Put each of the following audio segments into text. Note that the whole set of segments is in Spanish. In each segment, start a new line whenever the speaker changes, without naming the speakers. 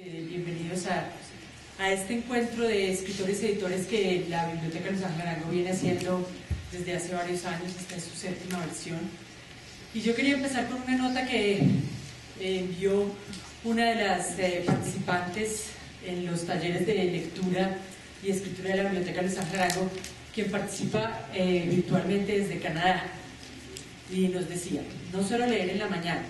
Bienvenidos a este encuentro de escritores y editores que la Biblioteca Luis Ángel Arango viene haciendo desde hace varios años. Esta es su séptima versión. Y yo quería empezar con una nota que envió una de las participantes en los talleres de lectura y escritura de la Biblioteca Luis Ángel Arango, quien participa virtualmente desde Canadá. Y nos decía: no suelo leer en la mañana,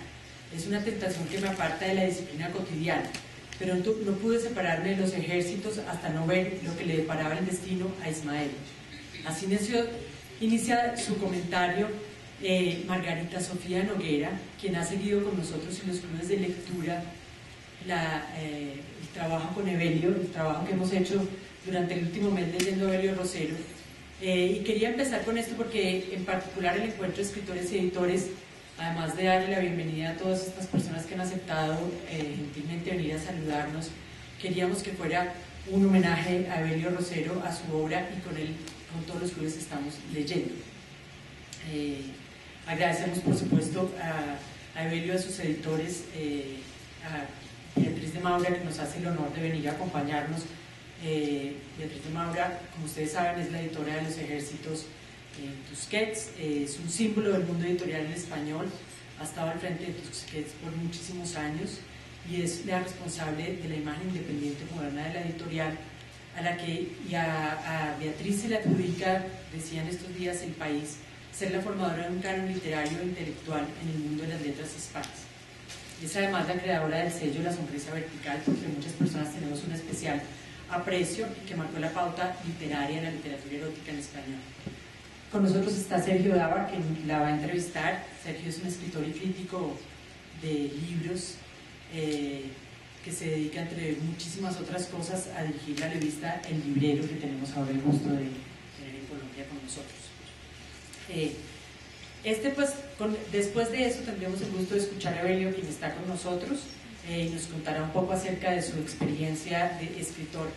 es una tentación que me aparta de la disciplina cotidiana, pero no pude separarme de los ejércitos hasta no ver lo que le deparaba el destino a Ismael. Así inicia su comentario Margarita Sofía Noguera, quien ha seguido con nosotros en los clubes de lectura el trabajo con Evelio, el trabajo que hemos hecho durante el último mes leyendo Evelio Rosero. Y quería empezar con esto porque en particular el encuentro de escritores y editores, además de darle la bienvenida a todas estas personas que han aceptado gentilmente venir a saludarnos, queríamos que fuera un homenaje a Evelio Rosero, a su obra, y con él, con todos los clubes estamos leyendo. Agradecemos por supuesto a Evelio, a sus editores, a Beatriz de Maura, que nos hace el honor de venir a acompañarnos. Beatriz de Maura, como ustedes saben, es la editora de Los Ejércitos Tusquets, es un símbolo del mundo editorial en español, ha estado al frente de Tusquets por muchísimos años y es la responsable de la imagen independiente moderna de la editorial, a Beatriz se le adjudica, decía en estos días El País, ser la formadora de un canon literario e intelectual en el mundo de las letras hispanas. Es además la creadora del sello La Sonrisa Vertical, porque muchas personas tenemos un especial aprecio y que marcó la pauta literaria en la literatura erótica en español. Con nosotros está Sergio Dava, que la va a entrevistar. Sergio es un escritor y crítico de libros que se dedica, entre muchísimas otras cosas, a dirigir la revista El Librero, que tenemos ahora el gusto de tener en Colombia con nosotros. Después de eso tendremos el gusto de escuchar a Evelio, quien está con nosotros, y nos contará un poco acerca de su experiencia de escritor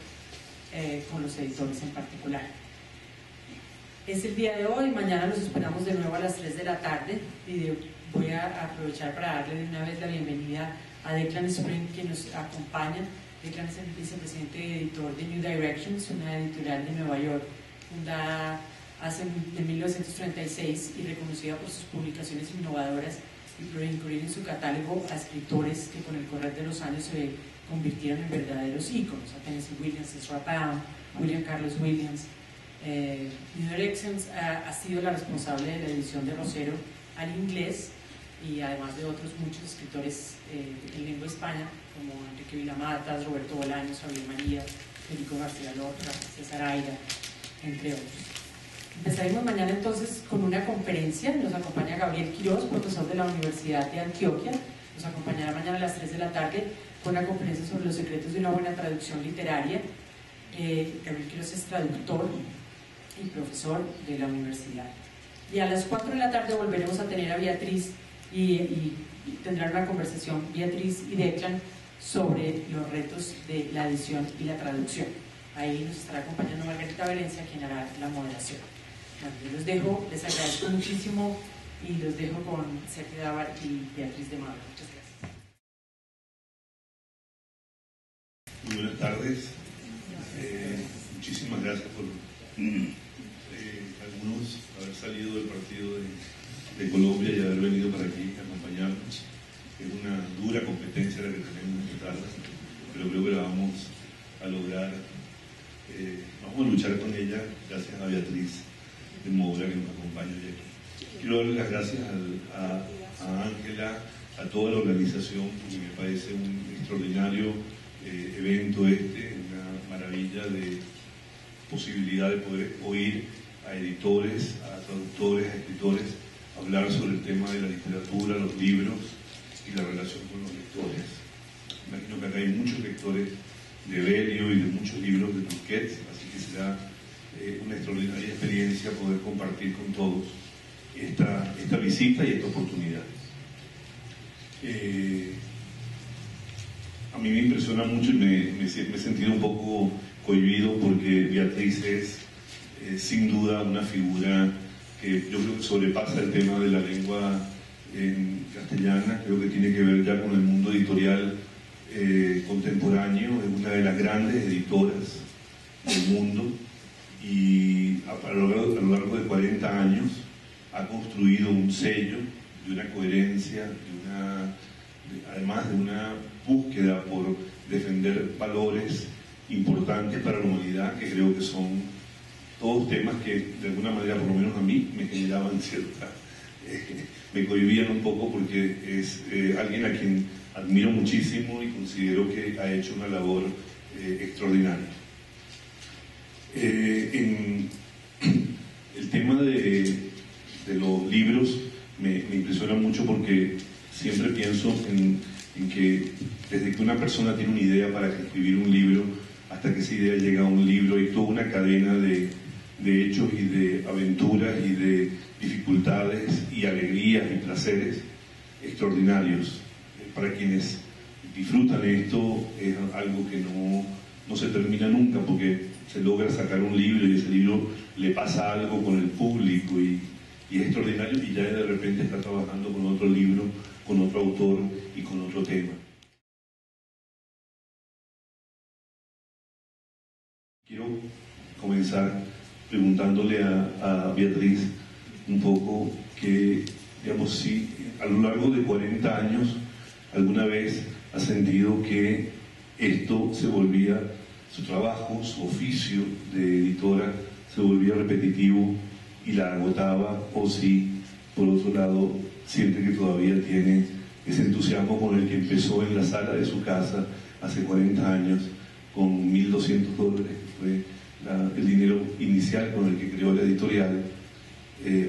con los editores en particular. Es el día de hoy, mañana los esperamos de nuevo a las 3 de la tarde y voy a aprovechar para darle de una vez la bienvenida a Declan Spring, quien nos acompaña. Declan es el vicepresidente y editor de New Directions, una editorial de Nueva York fundada en 1936 y reconocida por sus publicaciones innovadoras y por incluir en su catálogo a escritores que con el correr de los años se convirtieron en verdaderos íconos: a Tennessee Williams, Ezra Pound, William Carlos Williams. New Directions ha sido la responsable de la edición de Rosero al inglés, y además de otros muchos escritores en lengua hispana como Enrique Vilamatas, Roberto Bolaños, Javier María, Federico García Lorca, César Aira, entre otros. Empezaremos mañana entonces con una conferencia. Nos acompaña Gabriel Quiroz, profesor de la Universidad de Antioquia. Nos acompañará mañana a las 3 de la tarde con una conferencia sobre los secretos de una buena traducción literaria. Gabriel Quiroz es traductor y profesor de la universidad. Y a las 4 de la tarde volveremos a tener a Beatriz y tendrán una conversación Beatriz y Declan sobre los retos de la edición y la traducción. Ahí nos estará acompañando Margarita Valencia, quien hará la moderación. Bueno, yo les agradezco muchísimo y los dejo con Sergio Dava y Beatriz de Maura. Muchas gracias.
Muy buenas tardes. Muchísimas gracias por algunos haber salido del partido de Colombia y haber venido para aquí a acompañarnos. Es una dura competencia la que tenemos esta tarde, pero creo que la vamos a lograr. Vamos a luchar con ella, gracias a Beatriz de Maura, que nos acompaña hoy aquí. Quiero darle las gracias a Ángela, a toda la organización, porque me parece un extraordinario evento una maravilla de posibilidad de poder oír a editores, a traductores, a escritores hablar sobre el tema de la literatura, los libros y la relación con los lectores. Imagino que acá hay muchos lectores de Evelio y de muchos libros de Tusquets, así que será una extraordinaria experiencia poder compartir con todos esta visita y esta oportunidad. A mí me impresiona mucho y me he sentido un poco cohibido porque Beatriz es sin duda una figura que yo creo que sobrepasa el tema de la lengua en castellana. Creo que tiene que ver ya con el mundo editorial contemporáneo, es una de las grandes editoras del mundo y a lo largo de 40 años ha construido un sello de una coherencia, además de una búsqueda por defender valores importantes para la humanidad, que creo que son todos temas que de alguna manera, por lo menos a mí, me generaban cierta... me cohibían un poco porque es alguien a quien admiro muchísimo y considero que ha hecho una labor extraordinaria. En el tema de los libros me impresiona mucho porque siempre pienso en que desde que una persona tiene una idea para escribir un libro hasta que esa idea llega a un libro, hay toda una cadena de hechos y de aventuras y de dificultades y alegrías y placeres extraordinarios. Para quienes disfrutan esto es algo que no se termina nunca, porque se logra sacar un libro y ese libro le pasa algo con el público y es extraordinario, y ya de repente está trabajando con otro libro, con otro autor y con otro tema. Quiero comenzar preguntándole a Beatriz un poco que, digamos, si a lo largo de 40 años alguna vez ha sentido que esto se volvía, su trabajo, su oficio de editora se volvía repetitivo y la agotaba, o si por otro lado siente que todavía tiene ese entusiasmo con el que empezó en la sala de su casa hace 40 años con $1.200, que fue el dinero inicial con el que creó la editorial,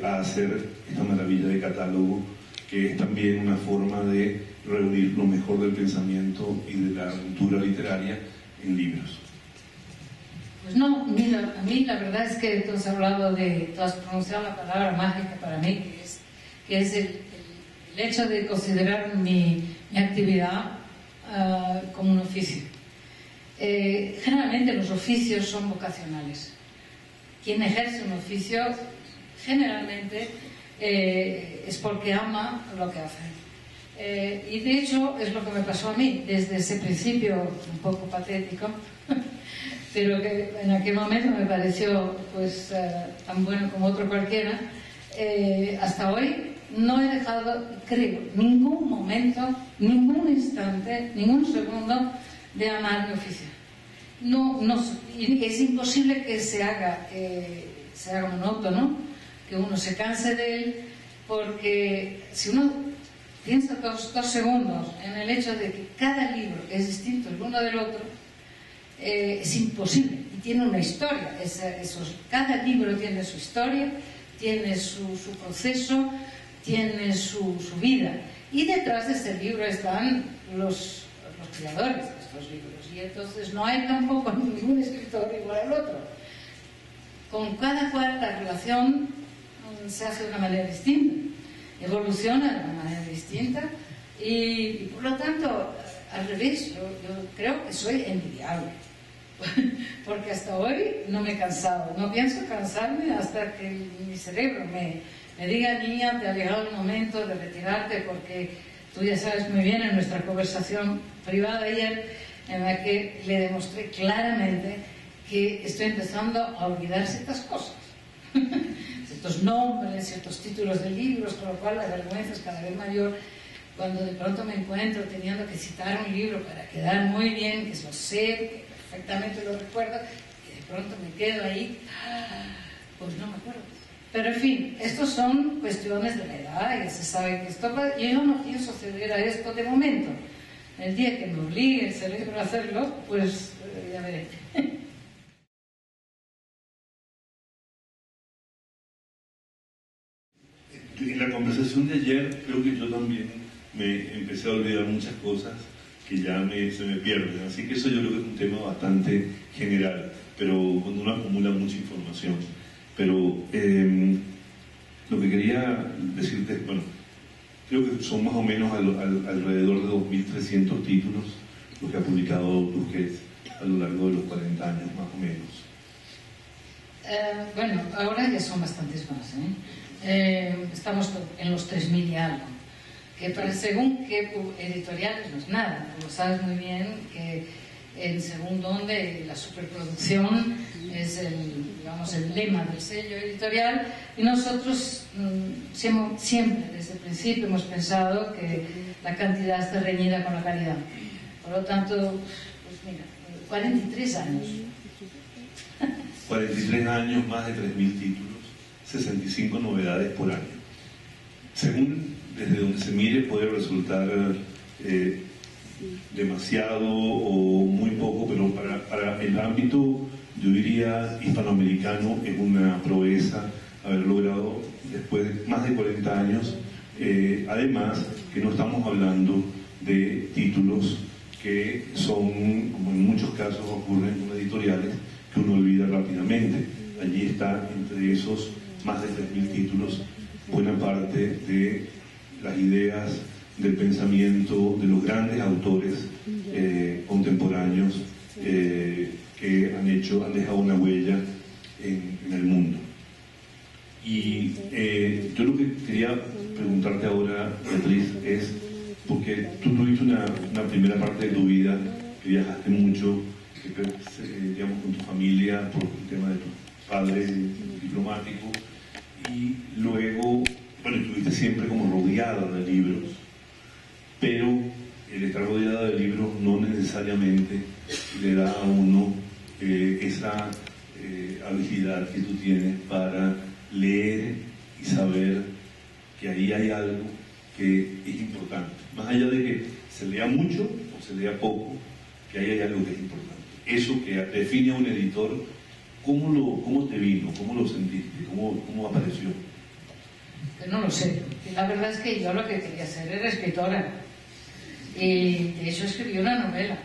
a hacer esta maravilla de catálogo, que es también una forma de reunir lo mejor del pensamiento y de la aventura literaria en libros.
Pues no, mira, a mí la verdad es que tú has pronunciado la palabra mágica para mí, que es el hecho de considerar mi actividad como un oficio. Generalmente los oficios son vocacionales. Quien ejerce un oficio generalmente es porque ama lo que hace. Y de hecho es lo que me pasó a mí desde ese principio un poco patético, pero que en aquel momento me pareció pues tan bueno como otro cualquiera. Hasta hoy no he dejado, creo, ningún momento, ningún instante, ningún segundo de amar mi oficio. Es imposible que se haga monótono, que uno se canse de él, porque si uno piensa dos segundos en el hecho de que cada libro es distinto el uno del otro, es imposible, y tiene una historia. Cada libro tiene su historia, tiene su proceso, tiene su vida, y detrás de este libro están los creadores de estos libros, y entonces no hay tampoco ningún escritor igual al otro. Con cada cual la relación se hace de una manera distinta, evoluciona de una manera distinta, y por lo tanto, al revés, yo creo que soy envidiable, porque hasta hoy no me he cansado, no pienso cansarme hasta que mi cerebro me diga: niña, te ha llegado el momento de retirarte, porque tú ya sabes muy bien en nuestra conversación privada ayer, en la que le demostré claramente que estoy empezando a olvidar ciertas cosas, ciertos nombres, ciertos títulos de libros, con lo cual la vergüenza es cada vez mayor cuando de pronto me encuentro teniendo que citar un libro para quedar muy bien, que lo sé, que perfectamente lo recuerdo, y de pronto me quedo ahí, pues no me acuerdo. Pero en fin, estos son cuestiones de la edad, ya se sabe que esto va, y yo no pienso ceder a esto de momento. El día que me obligue el cerebro a hacerlo, pues ya veré.
En la conversación de ayer creo que yo también me empecé a olvidar muchas cosas que ya se me pierden, así que eso yo creo que es un tema bastante general, pero cuando uno acumula mucha información. Pero lo que quería decirte, bueno, creo que son más o menos alrededor de 2.300 títulos los que ha publicado Busquets a lo largo de los 40 años, más o menos.
Bueno, ahora ya son bastantes más, Estamos en los 3.000 y algo. que para según qué editoriales no es nada. Tú sabes muy bien que en según donde la superproducción es el lema del sello editorial, y nosotros siempre desde el principio hemos pensado que la cantidad está reñida con la calidad. Por lo tanto, pues mira, 43 años.
43 años, más de 3.000 títulos, 65 novedades por año. Según desde donde se mire puede resultar demasiado o muy poco, pero para el ámbito, yo diría, hispanoamericano, es una proeza haber logrado después de más de 40 años, además que no estamos hablando de títulos que son, como en muchos casos ocurren con editoriales, que uno olvida rápidamente. Allí está, entre esos más de 3.000 títulos, buena parte de las ideas, del pensamiento de los grandes autores contemporáneos que han dejado una huella en el mundo. Y yo lo que quería preguntarte ahora, Beatriz, es, porque tú tuviste una primera parte de tu vida que viajaste mucho, digamos, con tu familia por el tema de tu padre diplomático, y luego, bueno, estuviste siempre como rodeada de libros, pero el estar rodeada de libros no necesariamente le da a uno esa habilidad que tú tienes para leer y saber que ahí hay algo que es importante. Más allá de que se lea mucho o se lea poco, que ahí hay algo que es importante. Eso que define a un editor, ¿cómo te vino? ¿Cómo lo sentiste? ¿Cómo apareció?
No lo sé. La verdad es que yo lo que quería ser era escritora. Y de hecho escribí una novela.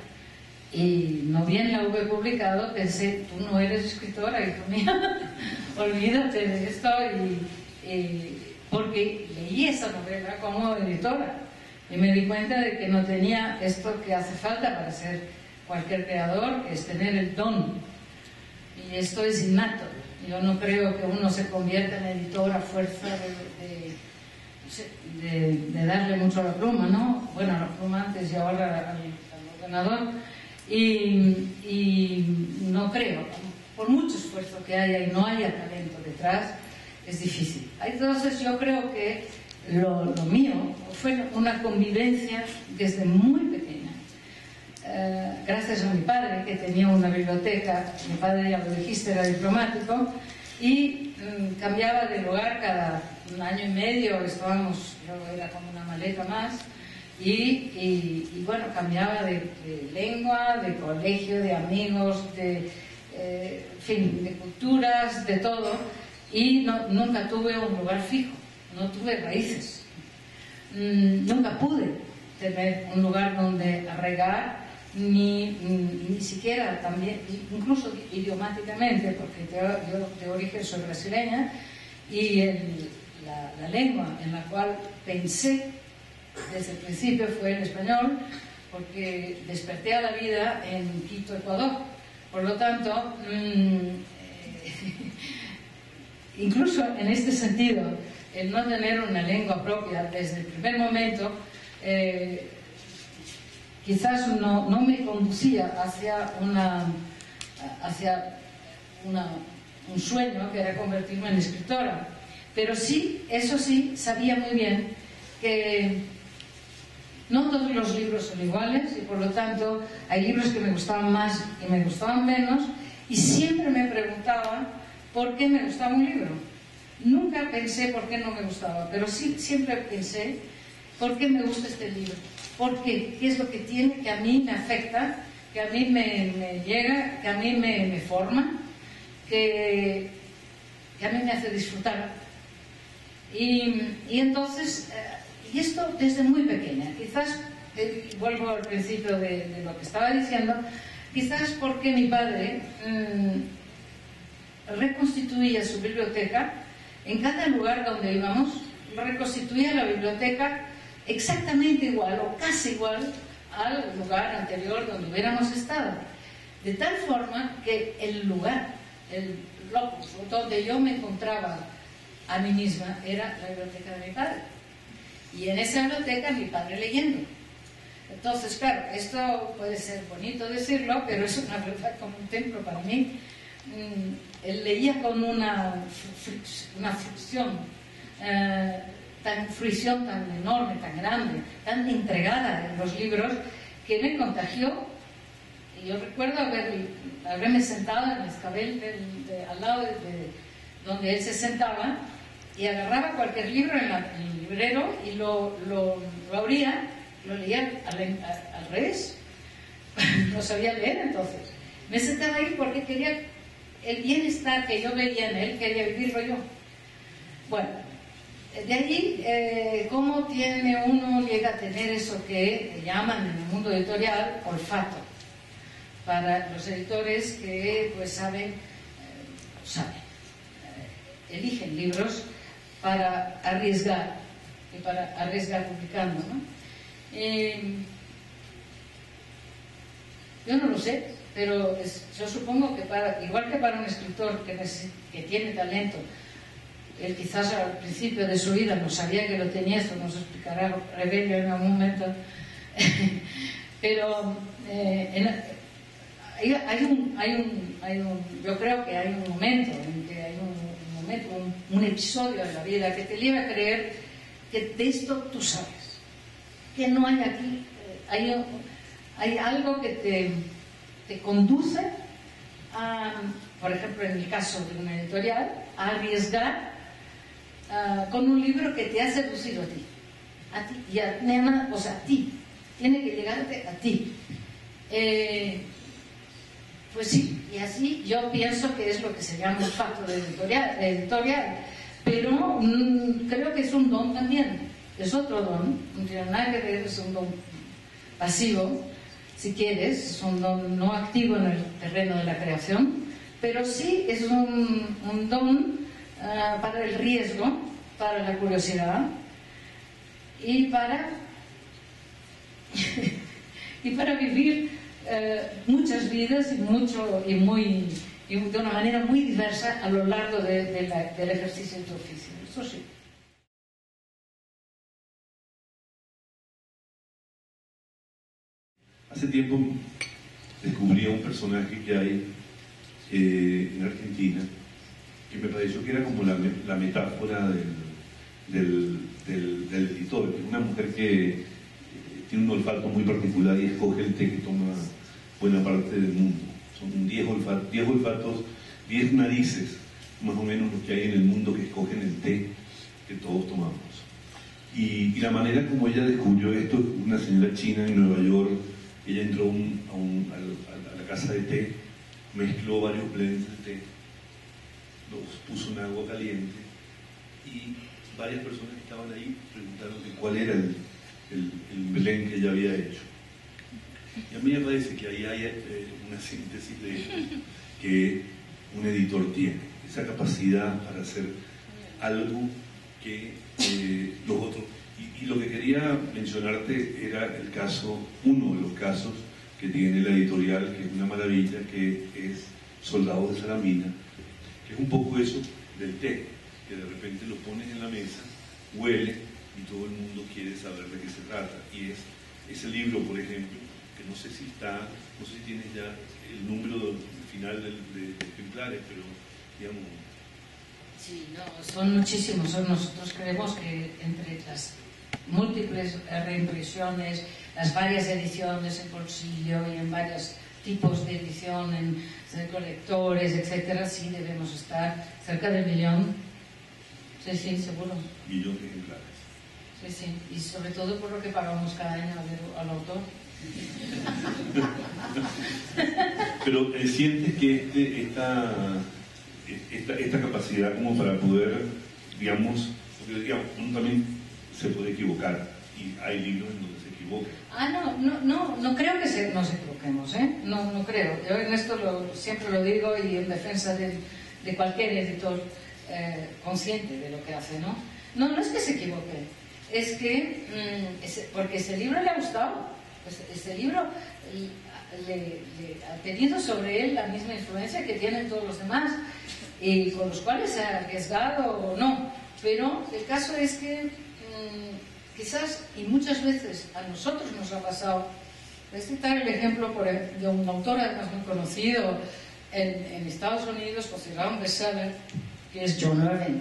Y no bien la hube publicado, pensé, tú no eres escritora, hija mía, olvídate de esto. Porque leí esa novela como editora y me di cuenta de que no tenía esto que hace falta para ser cualquier creador, que es tener el don. Y esto es innato. Yo no creo que uno se convierta en editor a fuerza de darle mucho a la pluma, ¿no? Bueno, a la pluma antes y ahora al ordenador. Y no creo, por mucho esfuerzo que haya y no haya talento detrás, es difícil. Entonces yo creo que lo mío fue una convivencia desde muy pequeña. Gracias a mi padre, que tenía una biblioteca. Mi padre, ya lo dijiste, era diplomático, y cambiaba de lugar cada un año y medio. Yo era como una maleta más, y bueno, cambiaba de lengua, de colegio, de amigos, en fin, de culturas, de todo, y nunca tuve un lugar fijo, no tuve raíces. Nunca pude tener un lugar donde arraigar, ni siquiera también, incluso idiomáticamente, porque yo de origen soy brasileña, y la lengua en la cual pensé desde el principio fue el español, porque desperté a la vida en Quito, Ecuador. Por lo tanto, incluso en este sentido, el no tener una lengua propia desde el primer momento, quizás no me conducía hacia un sueño que era convertirme en escritora. Pero sí, eso sí, sabía muy bien que no todos los libros son iguales, y por lo tanto hay libros que me gustaban más y me gustaban menos, y siempre me preguntaba por qué me gustaba un libro. Nunca pensé por qué no me gustaba, pero sí siempre pensé por qué me gusta este libro. ¿Por qué? ¿Qué es lo que tiene que a mí me afecta, que a mí me llega, que a mí me forma, que a mí me hace disfrutar? Y entonces, y esto desde muy pequeña, quizás, vuelvo al principio de lo que estaba diciendo, quizás porque mi padre reconstituía su biblioteca en cada lugar donde íbamos, reconstituía la biblioteca exactamente igual o casi igual al lugar anterior donde hubiéramos estado, de tal forma que el lugar, el locus donde yo me encontraba a mí misma, era la biblioteca de mi padre. Y en esa biblioteca mi padre leyendo. Entonces, claro, esto puede ser bonito decirlo, pero es una verdad como un templo para mí. Él leía con una fruición tan enorme, tan grande, tan entregada en los libros, que me contagió. Y yo recuerdo haberme sentado en el escabel al lado de donde él se sentaba, y agarraba cualquier libro en el librero y lo abría, lo leía al revés. No sabía leer entonces. Me sentaba ahí porque quería el bienestar que yo veía en él, quería vivirlo yo. Bueno, de allí, cómo llega a tener eso que llaman en el mundo editorial olfato, para los editores que pues saben, eligen libros para arriesgar, y para arriesgar publicando, ¿no? Yo no lo sé, pero yo supongo que igual que para un escritor que tiene talento, él quizás al principio de su vida no sabía que lo tenía, esto nos explicará Rebelio en algún momento, pero yo creo que hay un momento en que hay un episodio de la vida que te lleva a creer que de esto tú sabes, que no hay aquí, hay algo que te conduce a, por ejemplo, en el caso de una editorial, a arriesgar con un libro que te ha seducido a ti, y a ti, tiene que llegarte a ti. Pues sí, y así yo pienso que es lo que se llama olfato editorial, pero creo que es un don también, es otro don, no tiene nada que ver, es un don pasivo, si quieres, es un don no activo en el terreno de la creación, pero sí es un don para el riesgo, para la curiosidad y para vivir muchas vidas y de una manera muy diversa a lo largo del ejercicio de tu oficio. Eso sí.
Hace tiempo descubrí a un personaje que hay en Argentina que me pareció que era como la metáfora del editor, que es una mujer que tiene un olfato muy particular y escoge el té que toma buena parte del mundo. Son 10 olfatos, 10 narices, más o menos los que hay en el mundo que escogen el té que todos tomamos. Y la manera como ella descubrió esto, una señora china en Nueva York, ella entró a la casa de té, mezcló varios blends de té, los puso en agua caliente y varias personas que estaban ahí preguntaron cuál era el blend que ella había hecho. Y a mí me parece que ahí hay una síntesis de que un editor tiene, esa capacidad para hacer algo que los otros. Y lo que quería mencionarte era uno de los casos que tiene la editorial, que es una maravilla, que es Soldados de Salamina, que es un poco eso del té, que de repente lo pones en la mesa, huele y todo el mundo quiere saber de qué se trata. Y es ese libro, por ejemplo, que no sé si tienes ya el número final de ejemplares, pero digamos...
Sí, no, son muchísimos. Nosotros creemos que entre las múltiples reimpresiones, las varias ediciones en bolsillo y en varios tipos de edición, en colectores, etcétera, sí debemos estar cerca del 1.000.000. Sí, seguro.
1.000.000 de ejemplares.
Sí, y sobre todo por lo que pagamos cada año al autor.
Pero sientes que esta capacidad como para poder, digamos, porque digamos, uno también se puede equivocar y hay libros en donde se equivoca.
No creo que nos equivoquemos, ¿eh? No creo. Yo en esto siempre lo digo y en defensa de cualquier editor consciente de lo que hace, ¿no? No es que se equivoque, es que porque ese libro le ha gustado, ese libro ha tenido sobre él la misma influencia que tienen todos los demás y con los cuales se ha arriesgado o no, pero el caso es que quizás, y muchas veces a nosotros nos ha pasado. Voy a citar el ejemplo de un autor además muy conocido en Estados Unidos, considerado un bestseller, que es John Irving.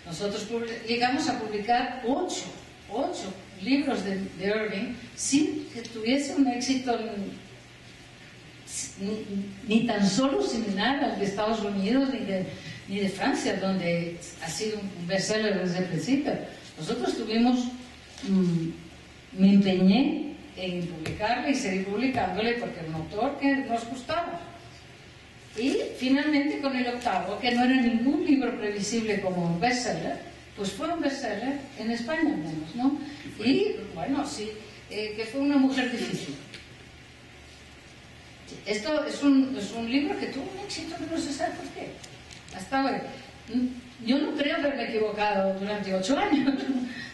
Nosotros llegamos a publicar 8 libros de Irving sin que tuviese un éxito ni tan solo similar al de Estados Unidos ni de Francia, donde ha sido un bestseller desde el principio. Nosotros me empeñé en publicarle y seguir publicándole porque era un autor que nos gustaba. Y finalmente con el 8º, que no era ningún libro previsible como un bestseller, pues fue un bestseller en España al menos, ¿no? Y bueno, sí, que fue Una mujer difícil. Esto es un libro que tuvo un éxito que no se sabe por qué. Hasta hoy. Yo no creo haberme equivocado durante 8 años,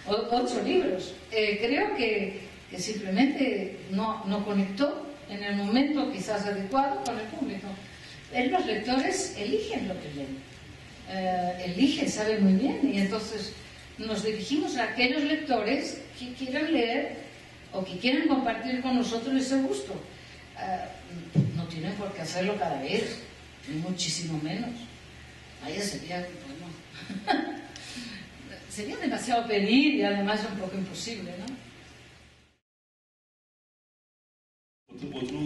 8 libros. Creo que simplemente no conectó en el momento quizás adecuado con el público. Los lectores eligen lo que leen, eligen, saben muy bien, y entonces nos dirigimos a aquellos lectores que quieran leer o que quieran compartir con nosotros ese gusto. No tienen por qué hacerlo cada vez, ni muchísimo menos. Vaya, sería, bueno, sería demasiado pedir y además un poco imposible, ¿no?
Otro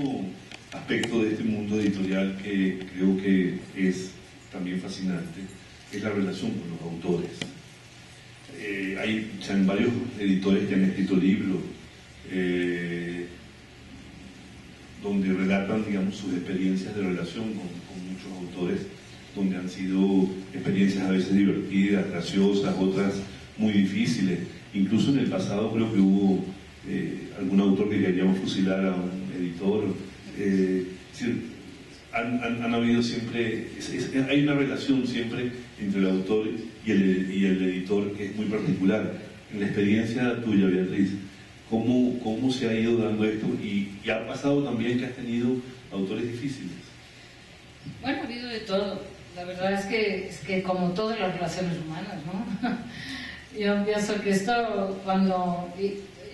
aspecto de este mundo editorial que creo que es también fascinante es la relación con los autores. Hay varios editores que han escrito libros donde relatan, digamos, sus experiencias de relación con muchos autores, donde han sido experiencias a veces divertidas, graciosas, otras muy difíciles. Incluso en el pasado creo que hubo algún autor que queríamos fusilar a un editor. Es decir, han habido siempre, hay una relación siempre entre el autor y el editor que es muy particular. En la experiencia tuya, Beatriz, ¿cómo se ha ido dando esto? Y ha pasado también que has tenido autores difíciles.
Bueno, ha habido de todo. La verdad es que como todas las relaciones humanas, ¿no? Yo pienso que esto,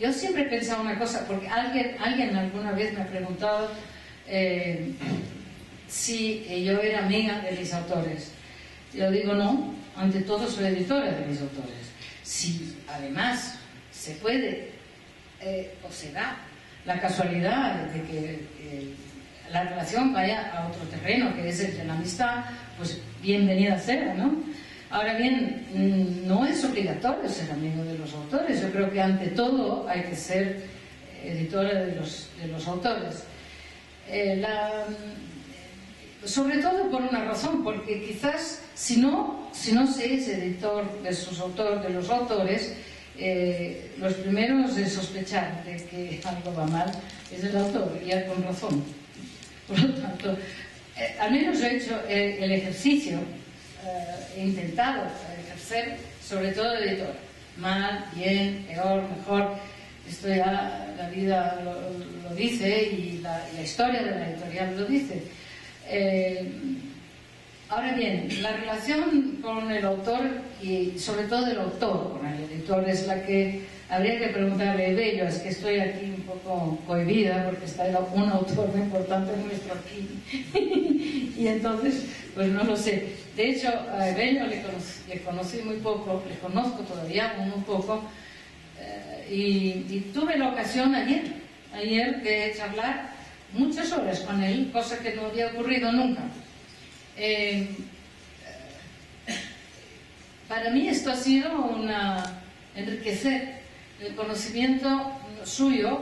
yo siempre he pensado una cosa, porque alguien alguna vez me ha preguntado si yo era amiga de mis autores. Yo digo no, ante todo soy editora de mis autores. Si además se puede o se da la casualidad de que la relación vaya a otro terreno, que es el de la amistad, pues bienvenida sea, ¿no? Ahora bien, no es obligatorio ser amigo de los autores. Yo creo que ante todo hay que ser editora de los autores. Sobre todo por una razón, porque quizás si no se es editor de los autores, los primeros en sospechar de que algo va mal es el autor, y ya con razón. Por lo tanto, al menos he hecho el ejercicio, he intentado ejercer sobre todo de editor. Mal, bien, peor, mejor, esto ya la vida lo dice y la historia de la editorial lo dice. Ahora bien, la relación con el autor y sobre todo el autor con el editor es la que habría que preguntarle. Bello, es que estoy aquí un poco cohibida porque está un autor muy importante nuestro aquí y entonces pues no lo sé. De hecho a Bello le conocí muy poco, le conozco todavía muy poco, y tuve la ocasión ayer de charlar muchas horas con él, cosa que no había ocurrido nunca. Para mí esto ha sido enriquecer el conocimiento suyo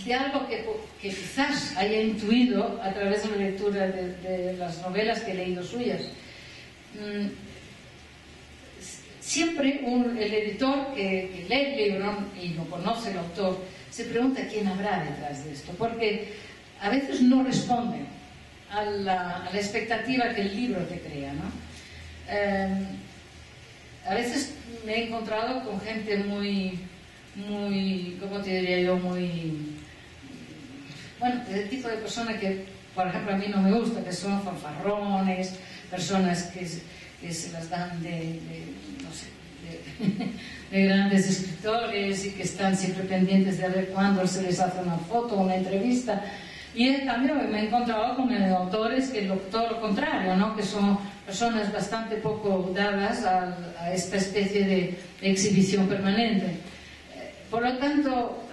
de algo que quizás haya intuido a través de la lectura de las novelas que he leído suyas. Siempre el editor que lee el libro y no conoce el autor se pregunta quién habrá detrás de esto, porque a veces no responde a la expectativa que el libro te crea, ¿no? A veces me he encontrado con gente muy, ¿cómo te diría yo? Bueno, el tipo de persona que, por ejemplo, a mí no me gusta, que son fanfarrones, personas que se las dan no sé, de grandes escritores y que están siempre pendientes de ver cuándo se les hace una foto o una entrevista. Y en cambio me he encontrado con autores que todo lo contrario, ¿no? Que son personas bastante poco dadas a esta especie de exhibición permanente. Por lo tanto,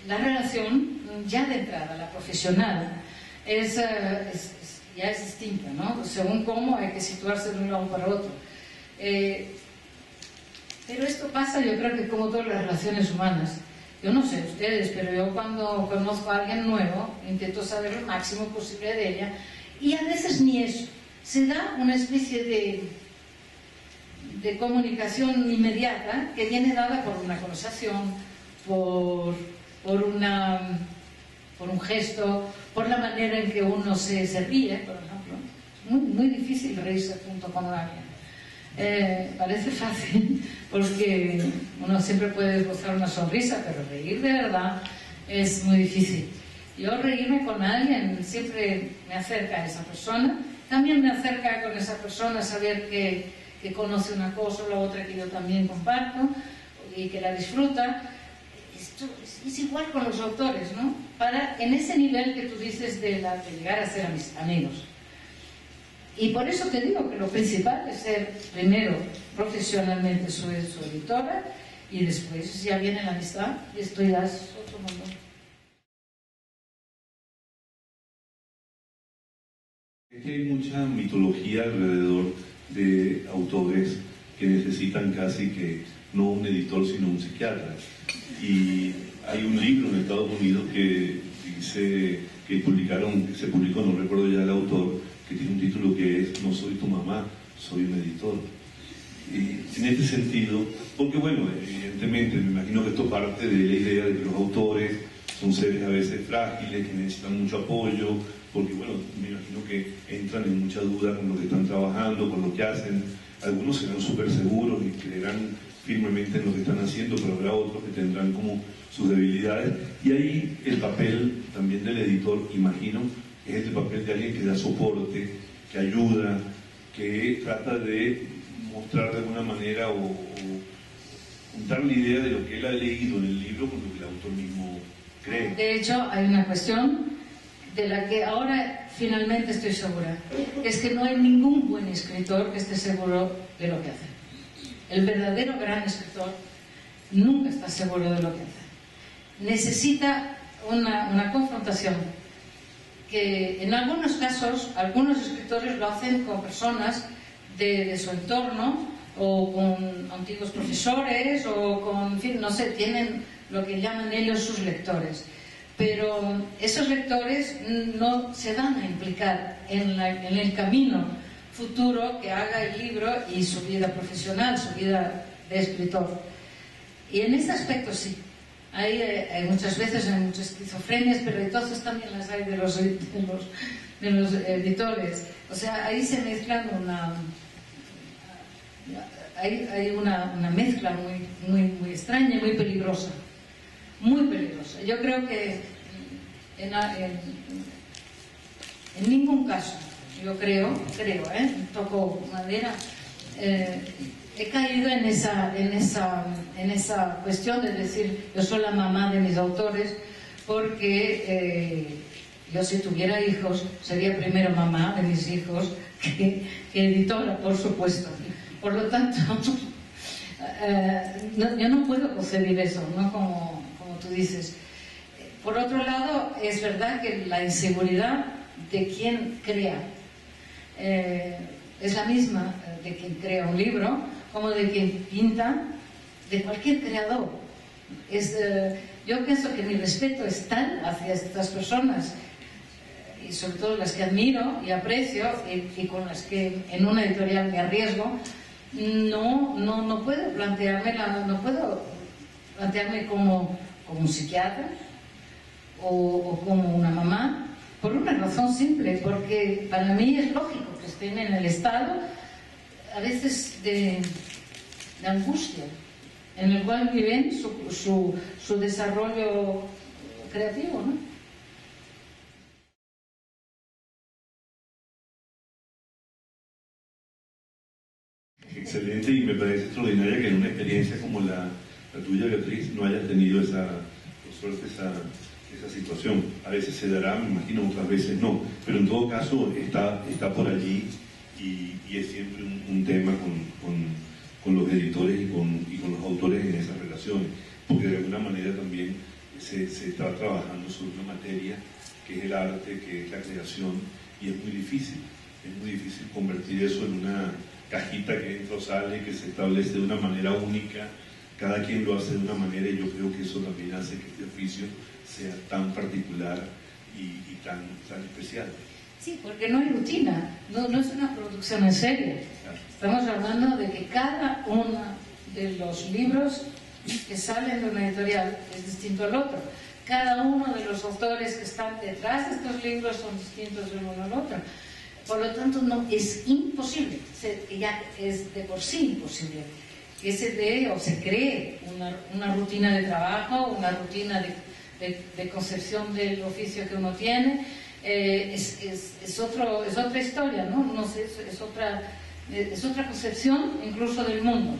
la relación ya de entrada, la profesional, ya es distinta, ¿no? Según cómo hay que situarse de un lado para otro. Pero esto pasa, yo creo que como todas las relaciones humanas. Yo no sé ustedes, pero yo cuando conozco a alguien nuevo intento saber lo máximo posible de ella, y a veces ni eso. Se da una especie de comunicación inmediata que viene dada por una conversación, por un gesto, por la manera en que uno se ríe, por ejemplo. Es muy difícil reírse junto con alguien. Parece fácil porque uno siempre puede esbozar una sonrisa, pero reír de verdad es muy difícil. Yo reírme con alguien siempre me acerca a esa persona, también me acerca con esa persona saber que conoce una cosa o la otra que yo también comparto y que la disfruta. Esto es igual con los autores, ¿no? En ese nivel que tú dices de llegar a ser amigos. Y por eso te digo que lo principal es ser primero profesionalmente su editora y después ya viene la amistad y esto ya es otro mundo.
Es que hay mucha mitología alrededor de autores que necesitan casi que no un editor sino un psiquiatra. Y hay un libro en Estados Unidos que dice que se publicó, no recuerdo ya el autor, que tiene un título que es "No soy tu mamá, soy un editor". Y en este sentido, porque bueno, evidentemente me imagino que esto parte de la idea de que los autores son seres a veces frágiles, que necesitan mucho apoyo, porque bueno, me imagino que entran en mucha duda con lo que están trabajando, con lo que hacen. Algunos serán súper seguros y creerán firmemente en lo que están haciendo, pero habrá otros que tendrán como sus debilidades. Y ahí el papel también del editor, imagino, es el papel de alguien que da soporte, que ayuda, que trata de mostrar de alguna manera o juntar la idea de lo que él ha leído en el libro con lo que el autor mismo cree.
De hecho, hay una cuestión de la que ahora finalmente estoy segura, que es que no hay ningún buen escritor que esté seguro de lo que hace. El verdadero gran escritor nunca está seguro de lo que hace. Necesita una confrontación que en algunos casos, algunos escritores lo hacen con personas de su entorno o con antiguos profesores o con, en fin, no sé, tienen lo que llaman ellos sus lectores. Pero esos lectores no se van a implicar en el camino futuro que haga el libro y su vida profesional, su vida de escritor. Y en ese aspecto sí. Hay muchas veces hay muchas esquizofrenias, pero entonces también las hay de los editores. O sea, ahí se mezclan hay una mezcla muy extraña y muy peligrosa. Muy peligrosa. Yo creo que en ningún caso, yo creo, toco madera, he caído en esa cuestión de decir yo soy la mamá de mis autores, porque yo si tuviera hijos sería primero mamá de mis hijos que editora, por supuesto. Por lo tanto, yo no puedo concebir eso, ¿no? Como tú dices. Por otro lado, es verdad que la inseguridad de quien crea es la misma de quien crea un libro, como de quien pinta, de cualquier creador. Yo pienso que mi respeto es tal hacia estas personas, y sobre todo las que admiro y aprecio, y con las que en una editorial me arriesgo. No puedo plantearme como un psiquiatra o como una mamá, por una razón simple, porque para mí es lógico que estén en el estado a veces de angustia en el cual viven su desarrollo creativo, ¿no?
Excelente, y me parece extraordinaria que en una experiencia como la tuya, Beatriz, no hayas tenido por suerte, esa situación. A veces se dará, me imagino, otras veces no, pero en todo caso está por allí y es siempre un tema con los editores y con los autores en esas relaciones, porque de alguna manera también se está trabajando sobre una materia que es el arte, que es la creación, y es muy difícil convertir eso en una cajita que entra o sale, que se establece de una manera única, cada quien lo hace de una manera, y yo creo que eso también hace que este oficio sea tan particular y tan especial.
Sí, porque no hay rutina, no es una producción en serie.
Claro.
Estamos hablando de que cada uno de los libros que salen de una editorial es distinto al otro. Cada uno de los autores que están detrás de estos libros son distintos de uno al otro. Por lo tanto, no, es imposible, ya es de por sí imposible, que se dé o se cree una rutina de trabajo, una rutina de concepción del oficio que uno tiene. Es otra historia, ¿no? No sé, es otra concepción incluso del mundo.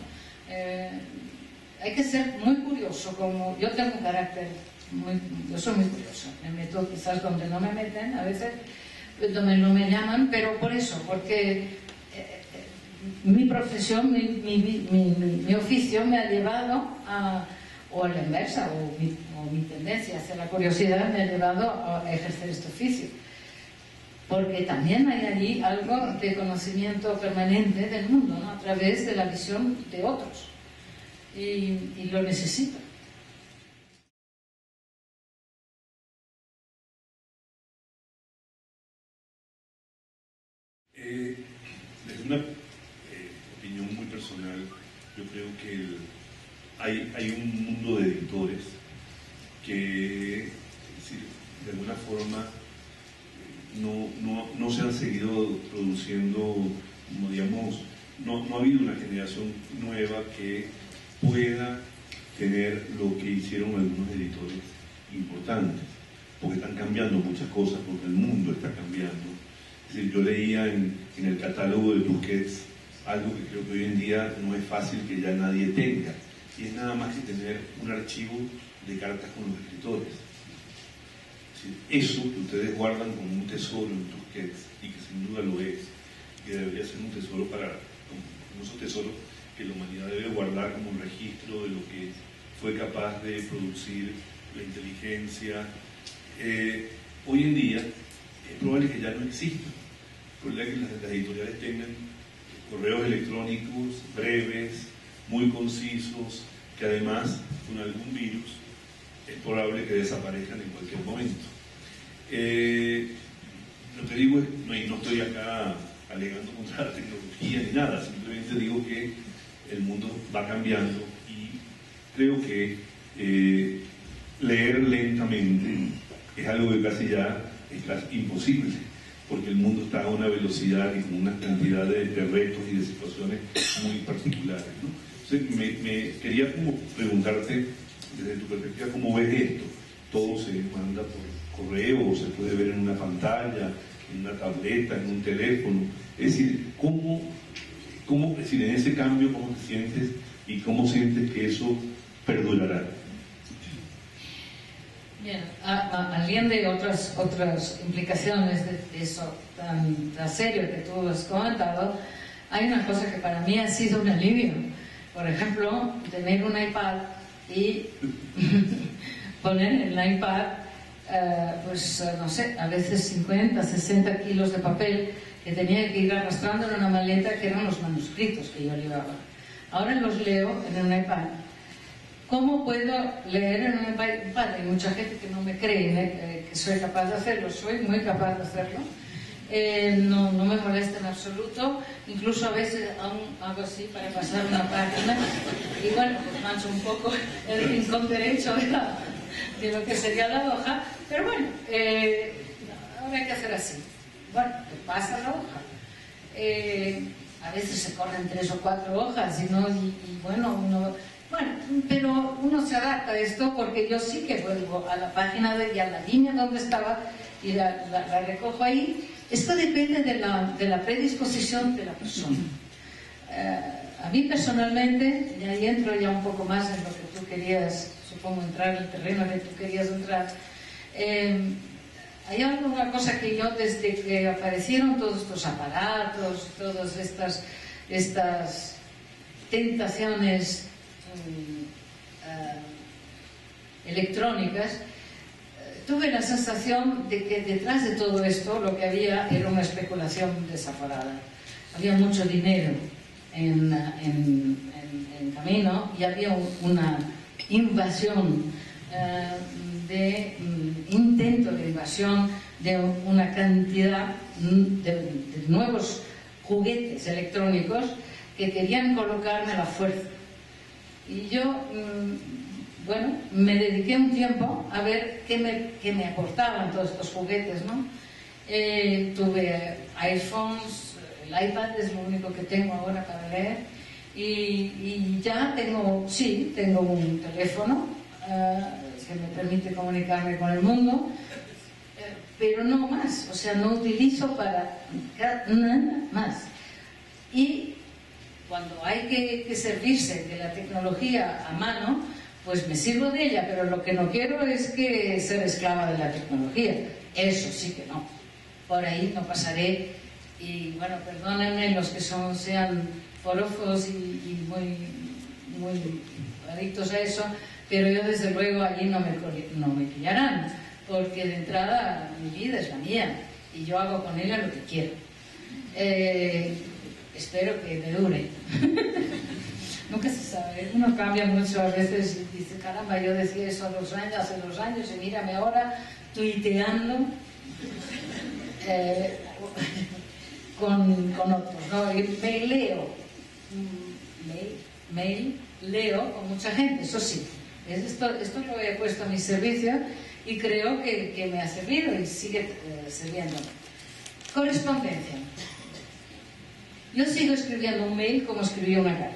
Hay que ser muy curioso, como yo tengo un carácter, yo soy muy curioso, me meto quizás donde no me meten, a veces donde no me llaman, pero por eso, porque mi profesión, mi oficio me ha llevado o a la inversa, o mi tendencia hacia la curiosidad me ha llevado a ejercer este oficio. Porque también hay allí algo de conocimiento permanente del mundo, ¿no? A través de la visión de otros. Y lo necesito.
Desde una opinión muy personal, yo creo que hay un mundo de editores que, es decir, de alguna forma no se han seguido produciendo, como digamos, no ha habido una generación nueva que pueda tener lo que hicieron algunos editores importantes, porque están cambiando muchas cosas, porque el mundo está cambiando. Es decir, yo leía en el catálogo de Tusquets algo que creo que hoy en día no es fácil que ya nadie tenga, y es nada más que tener un archivo de cartas con los escritores. Es decir, eso que ustedes guardan como un tesoro en Tusquets, y que sin duda lo es, que debería ser un tesoro como esos tesoros que la humanidad debe guardar como un registro de lo que fue capaz de producir la inteligencia. Hoy en día es probable que ya no exista, es probable que las editoriales tengan correos electrónicos breves, muy concisos, que además con algún virus es probable que desaparezcan en cualquier momento. Lo que digo es, no estoy acá alegando contra la tecnología ni nada, simplemente digo que el mundo va cambiando y creo que leer lentamente es algo que casi ya es casi imposible, porque el mundo está a una velocidad y con una cantidad de retos y de situaciones muy particulares, ¿no? Entonces, me quería como preguntarte, desde tu perspectiva, ¿cómo ves esto? ¿Todo se manda por correo o se puede ver en una pantalla, en una tableta, en un teléfono? Es decir, ¿cómo es decir, en ese cambio, cómo te sientes y cómo sientes que eso perdurará?
Bien, al bien de otras implicaciones de eso tan serio que tú has comentado, hay una cosa que para mí ha sido un alivio. Por ejemplo, tener un iPad y poner en el iPad, pues no sé, a veces 50, 60 kilos de papel que tenía que ir arrastrando en una maleta, que eran los manuscritos que yo llevaba. Ahora los leo en un iPad. ¿Cómo puedo leer en un iPad? Hay mucha gente que no me cree que soy capaz de hacerlo. Soy muy capaz de hacerlo. No me molesta en absoluto. Incluso a veces aún hago así para pasar una página. Y bueno, pues mancho un poco el rincón derecho de lo que sería la hoja. Pero bueno, ahora hay que hacer así. Bueno, te pasa la hoja. A veces se corren 3 o 4 hojas y bueno, bueno, pero uno se adapta a esto, porque yo sí que vuelvo a la página y a la línea donde estaba y la recojo ahí. Esto depende de la predisposición de la persona. a mí personalmente, y ahí entro ya un poco más en lo que tú querías, supongo, entrar en el terreno que tú querías entrar, hay alguna cosa que yo, desde que aparecieron todos estos aparatos, todas estas tentaciones electrónicas, tuve la sensación de que detrás de todo esto lo que había era una especulación desaforada. Había mucho dinero en camino y había una invasión, intento de invasión de una cantidad de nuevos juguetes electrónicos que querían colocarme a la fuerza. Y yo, bueno, me dediqué un tiempo a ver qué me aportaban todos estos juguetes, ¿no? Tuve iPhones, el iPad es lo único que tengo ahora para leer, y ya tengo un teléfono que me permite comunicarme con el mundo, pero no más, o sea, no utilizo para nada más. Y cuando hay que servirse de la tecnología a mano, pues me sirvo de ella, pero lo que no quiero es que ser esclava de la tecnología. Eso sí que no. Por ahí no pasaré. Y bueno, perdónenme los que sean forofos y muy adictos a eso, pero yo desde luego allí no me pillarán, porque de entrada mi vida es la mía y yo hago con ella lo que quiero. Espero que me dure. Nunca se sabe, uno cambia mucho a veces y dice, caramba, yo decía eso hace 2 años y mírame ahora tuiteando con otros, ¿no? Y leo con mucha gente, eso sí. Esto lo he puesto a mi servicio y creo que me ha servido y sigue sirviendo. Correspondencia. Yo sigo escribiendo un mail como escribía una carta.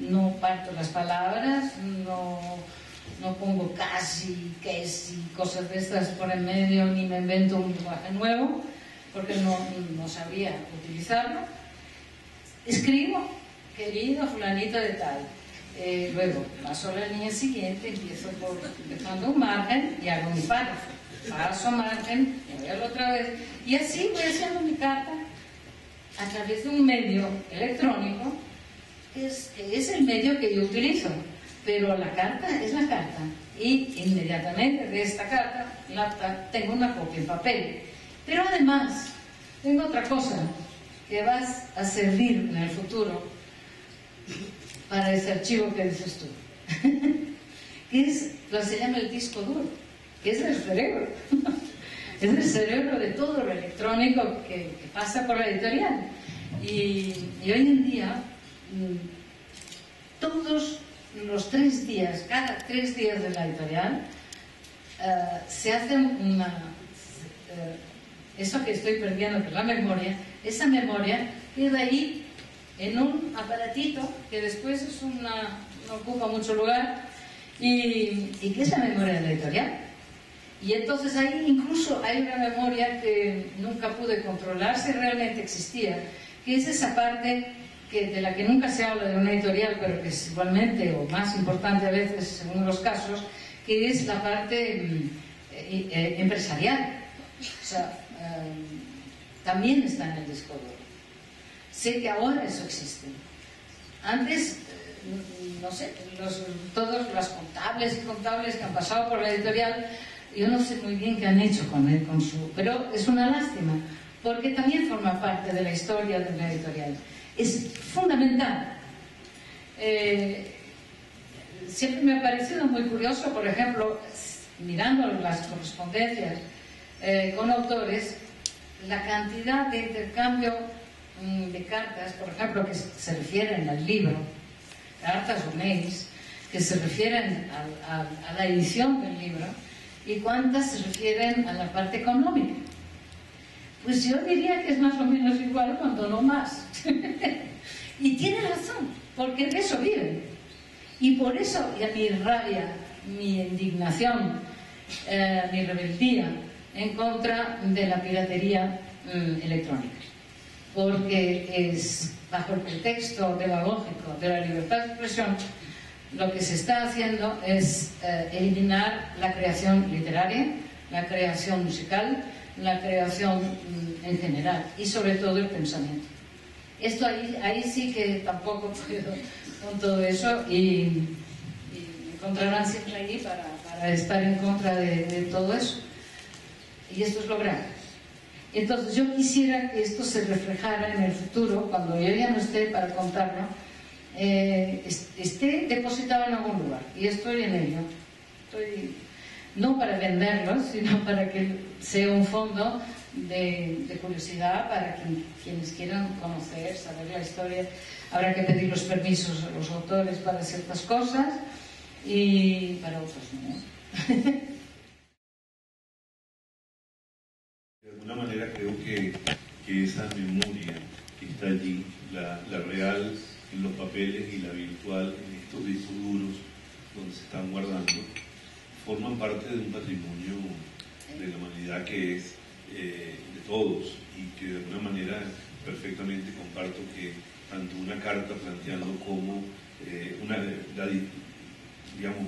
No parto las palabras, no pongo casi, que si, cosas de estas por en medio, ni me invento un lenguaje nuevo, porque no sabía utilizarlo. Escribo, querido fulanito de tal. Luego paso la línea siguiente, empezando un margen y hago mi párrafo. Paso margen, me voy a la otra vez, y así voy haciendo mi carta a través de un medio electrónico que es el medio que yo utilizo, pero la carta es la carta, y inmediatamente de esta carta tengo una copia en papel. Pero además tengo otra cosa que va a servir en el futuro para ese archivo que dices tú, que se llama el disco duro, que es el cerebro. Es el cerebro de todo lo electrónico que pasa por la editorial. Y hoy en día, todos los 3 días, cada 3 días de la editorial, se hacen eso que estoy perdiendo, que es la memoria, esa memoria queda ahí en un aparatito que después no ocupa mucho lugar y que es la memoria de la editorial. Y entonces ahí incluso hay una memoria que nunca pude controlar si realmente existía, que es esa parte de la que nunca se habla de una editorial, pero que es igualmente o más importante a veces según los casos, que es la parte empresarial. O sea, también está en el disco duro. Sé que ahora eso existe. Antes, no sé, todos los contables y contables que han pasado por la editorial, yo no sé muy bien qué han hecho con él, pero es una lástima, porque también forma parte de la historia de la editorial. Es fundamental. Siempre me ha parecido muy curioso, por ejemplo, mirando las correspondencias con autores, la cantidad de intercambio de cartas, por ejemplo, que se refieren al libro, cartas o mails, que se refieren a la edición del libro, y cuántas se refieren a la parte económica. Pues yo diría que es más o menos igual, cuando no más. Y tiene razón, porque de eso viven. Y por eso ya mi rabia, mi indignación, mi rebeldía en contra de la piratería electrónica. porque es bajo el pretexto demagógico de la libertad de expresión. Lo que se está haciendo es eliminar la creación literaria, la creación musical, la creación en general y sobre todo el pensamiento. Esto ahí sí que tampoco puedo con todo eso y me encontrarán siempre allí para estar en contra de todo eso. Y esto es lo grave. Entonces yo quisiera que esto se reflejara en el futuro, cuando yo ya no esté para contarlo, esté depositado en algún lugar, y estoy en ello. No para venderlo, sino para que sea un fondo de curiosidad para quienes quieran conocer, saber la historia. Habrá que pedir los permisos a los autores para ciertas cosas y para otras no.
De alguna manera creo que esa memoria que está allí, la real en los papeles y la virtual en estos discos duros donde se están guardando, forman parte de un patrimonio de la humanidad que es de todos, y que de alguna manera perfectamente comparto que tanto una carta planteando como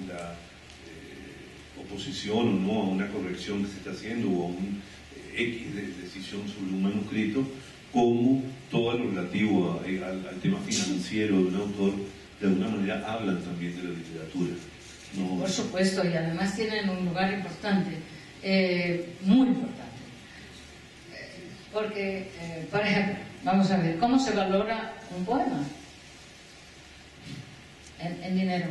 la oposición o no a una corrección que se está haciendo o a un X decisión sobre un manuscrito, como todo lo relativo al tema financiero de un autor, de alguna manera hablan también de la literatura. No.
Por supuesto, y además tienen un lugar importante, muy importante. Porque, por ejemplo, vamos a ver, ¿cómo se valora un poema? En dinero.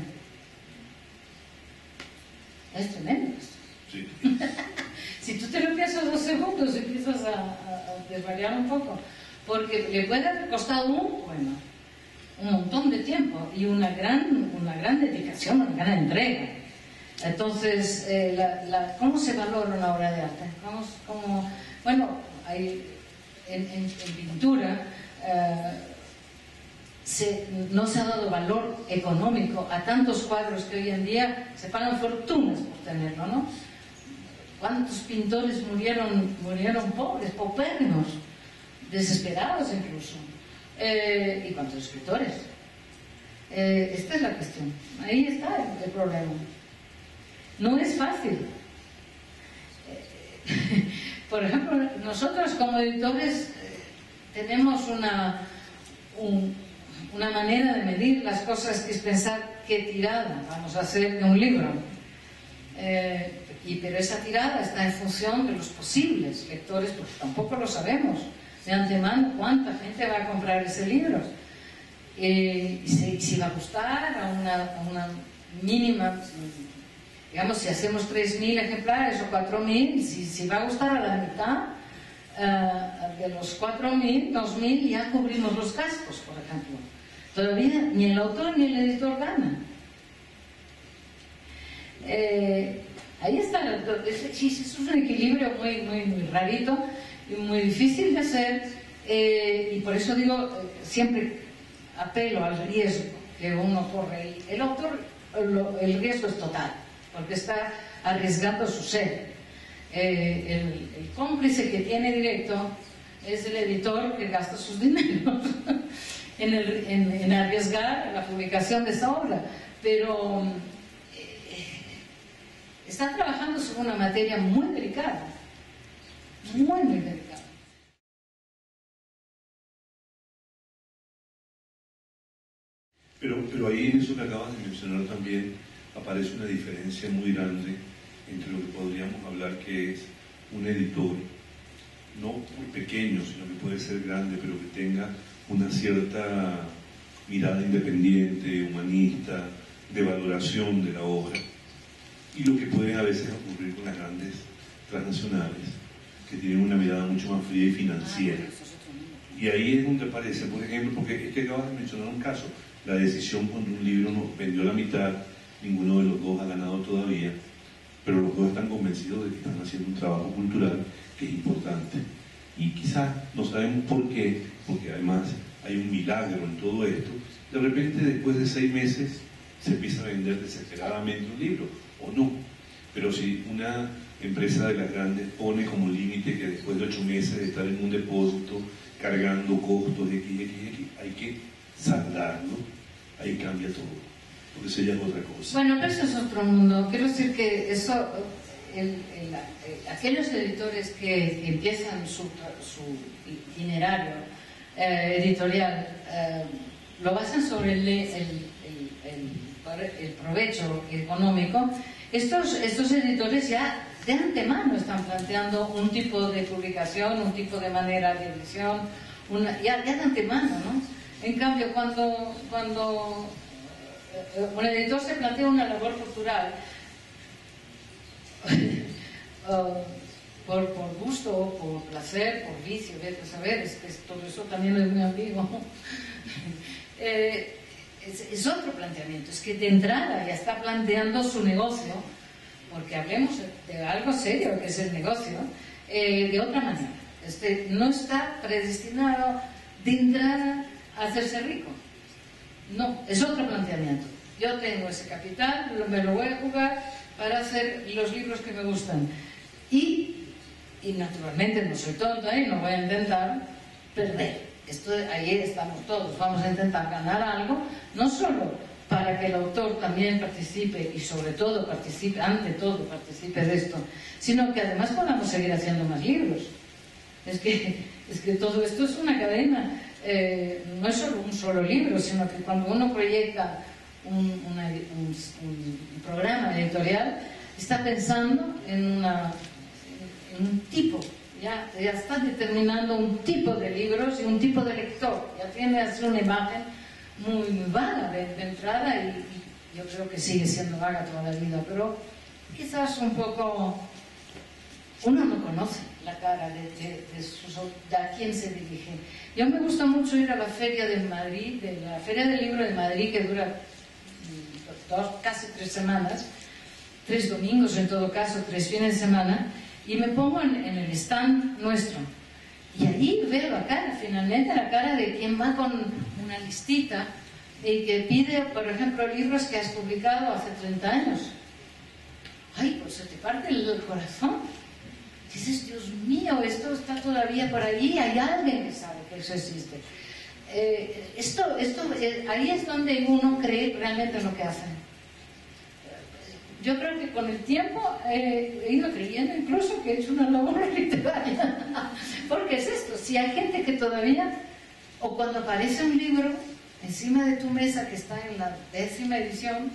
Es tremendo esto.
Sí.
Si tú te lo piensas 2 segundos y empiezas a desvariar un poco, porque le puede haber costado un poema un montón de tiempo y una gran dedicación, una gran entrega. Entonces, ¿cómo se valora una obra de arte? Bueno, en pintura no se ha dado valor económico a tantos cuadros que hoy en día se pagan fortunas por tenerlo, ¿no? ¿Cuántos pintores murieron pobres, paupérrimos, desesperados incluso? ¿Y cuántos escritores? Esta es la cuestión. Ahí está el problema. No es fácil. Por ejemplo, nosotros como editores tenemos una manera de medir las cosas, que es pensar qué tirada vamos a hacer de un libro. Pero esa tirada está en función de los posibles lectores, porque tampoco lo sabemos de antemano cuánta gente va a comprar ese libro, si va a gustar a una mínima, digamos, si hacemos 3.000 ejemplares o 4.000, si va a gustar a la mitad de los 4.000, 2.000 ya cubrimos los gastos, por ejemplo. Todavía ni el autor ni el editor ganan. Ahí está, es un equilibrio muy rarito y muy difícil de hacer, y por eso digo, siempre apelo al riesgo que uno corre. El autor, el riesgo es total, porque está arriesgando su ser. El cómplice que tiene directo es el editor, que gasta sus dineros en arriesgar la publicación de esa obra, pero está trabajando sobre una materia muy delicada, muy delicada.
Pero ahí en eso que acabas de mencionar también aparece una diferencia muy grande entre lo que podríamos hablar que es un editor, no muy pequeño, sino que puede ser grande, pero que tenga una cierta mirada independiente, humanista, de valoración de la obra, y lo que puede a veces ocurrir con las grandes transnacionales, que tienen una mirada mucho más fría y financiera. Y ahí es donde aparece, por ejemplo, porque es que acabas de mencionar un caso, la decisión cuando un libro nos vendió la mitad, ninguno de los dos ha ganado todavía, pero los dos están convencidos de que están haciendo un trabajo cultural que es importante. Y quizás no sabemos por qué, porque además hay un milagro en todo esto. De repente, después de 6 meses, se empieza a vender desesperadamente un libro, o no. Pero si una empresa de las grandes pone como límite que después de 8 meses de estar en un depósito cargando costos de X, hay que saldarlo, ahí cambia todo, porque eso ya es otra cosa.
Bueno, pero eso es otro mundo. Quiero decir que eso, aquellos editores que empiezan su itinerario editorial, lo basan sobre el provecho económico. Estos editores ya de antemano están planteando un tipo de publicación, un tipo de manera de edición, ya de antemano, ¿no? En cambio, cuando un editor se plantea una labor cultural por gusto, por placer, por vicio, vete a saber, es que todo eso también es muy ambiguo. Es otro planteamiento, es que de entrada ya está planteando su negocio, porque hablemos de algo serio que es el negocio, de otra manera. No está predestinado de entrada a hacerse rico. No, es otro planteamiento. Yo tengo ese capital, me lo voy a jugar para hacer los libros que me gustan. Y naturalmente no soy tonta y no voy a intentar perder. Ahí estamos todos, vamos a intentar ganar algo, no solo para que el autor también participe y sobre todo participe, ante todo participe de esto, sino que además podamos seguir haciendo más libros. Es que todo esto es una cadena, no es solo un solo libro, sino que cuando uno proyecta un programa editorial, está pensando en un tipo, ya está determinando un tipo de libros y un tipo de lector, ya tiene así una imagen muy vaga de entrada y yo creo que sigue siendo vaga toda la vida, pero quizás un poco uno no conoce la cara de a quién se dirige. Yo me gusta mucho ir a la Feria de Madrid, de la Feria del Libro de Madrid, que dura casi 3 semanas, 3 domingos en todo caso, 3 fines de semana, y me pongo en el stand nuestro. Y allí veo la cara, finalmente la cara de quien va con una listita y que pide, por ejemplo, libros que has publicado hace 30 años. Ay, pues se te parte el corazón. Dices, Dios mío, esto está todavía por allí, hay alguien que sabe que eso existe. Ahí es donde uno cree realmente en lo que hacen. Yo creo que con el tiempo he ido creyendo incluso que he hecho una labor literaria. Porque es esto, si hay gente que todavía, o cuando aparece un libro encima de tu mesa que está en la 10ª edición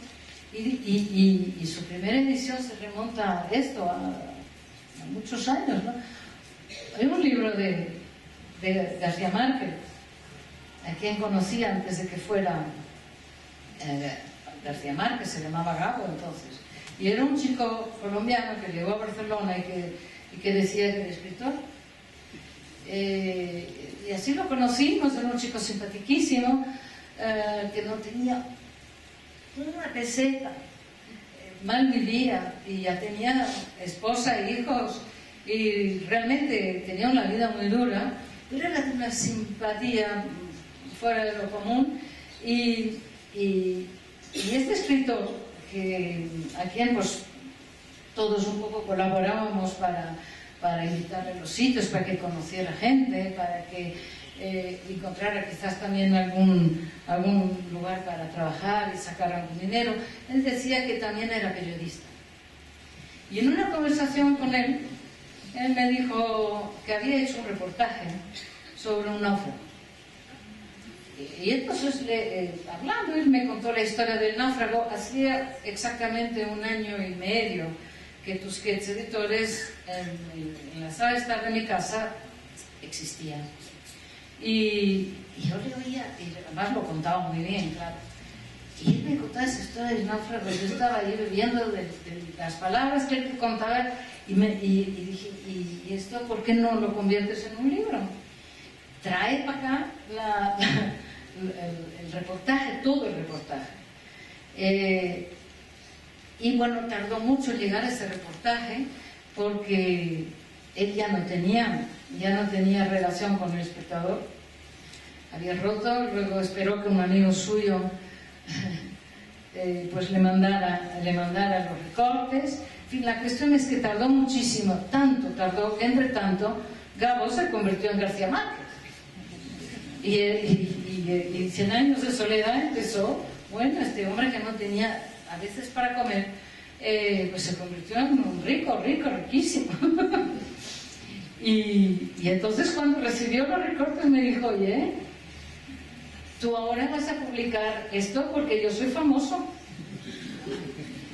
y su primera edición se remonta a esto, a muchos años, ¿no? Hay un libro de García Márquez, a quien conocí antes de que fuera García Márquez, se llamaba Gabo entonces. Y era un chico colombiano que llegó a Barcelona y que decía que era escritor. Y así lo conocimos, era un chico simpaticísimo, que no tenía una peseta, mal vivía y ya tenía esposa e hijos y realmente tenía una vida muy dura, pero era de una simpatía fuera de lo común y este escritor a quien pues todos un poco colaborábamos para invitarle a los sitios, para que conociera gente, para que encontrara quizás también algún lugar para trabajar y sacar algún dinero. Él decía que también era periodista. Y en una conversación con él me dijo que había hecho un reportaje sobre un náufrago. Y entonces, hablando, él me contó la historia del náufrago. Hacía exactamente 1 año y medio que Tusquets Editores en la sala de estar de mi casa existían. Y yo le oía, y además lo contaba muy bien, claro. Y él me contaba esa historia del náufrago. Yo estaba ahí bebiendo de las palabras que él contaba y dije, ¿y esto por qué no lo conviertes en un libro? Trae para acá el reportaje, todo el reportaje. Y bueno, tardó mucho en llegar ese reportaje porque él ya no tenía relación con el espectador, había roto. Luego esperó que un amigo suyo pues le mandara los recortes, En fin, la cuestión es que tardó muchísimo, tanto tardó que entre tanto Gabo se convirtió en García Márquez. Y 100 años de soledad empezó, bueno, este hombre que no tenía a veces para comer, pues se convirtió en un riquísimo. y entonces cuando recibió los recortes me dijo, oye, tú ahora vas a publicar esto porque yo soy famoso.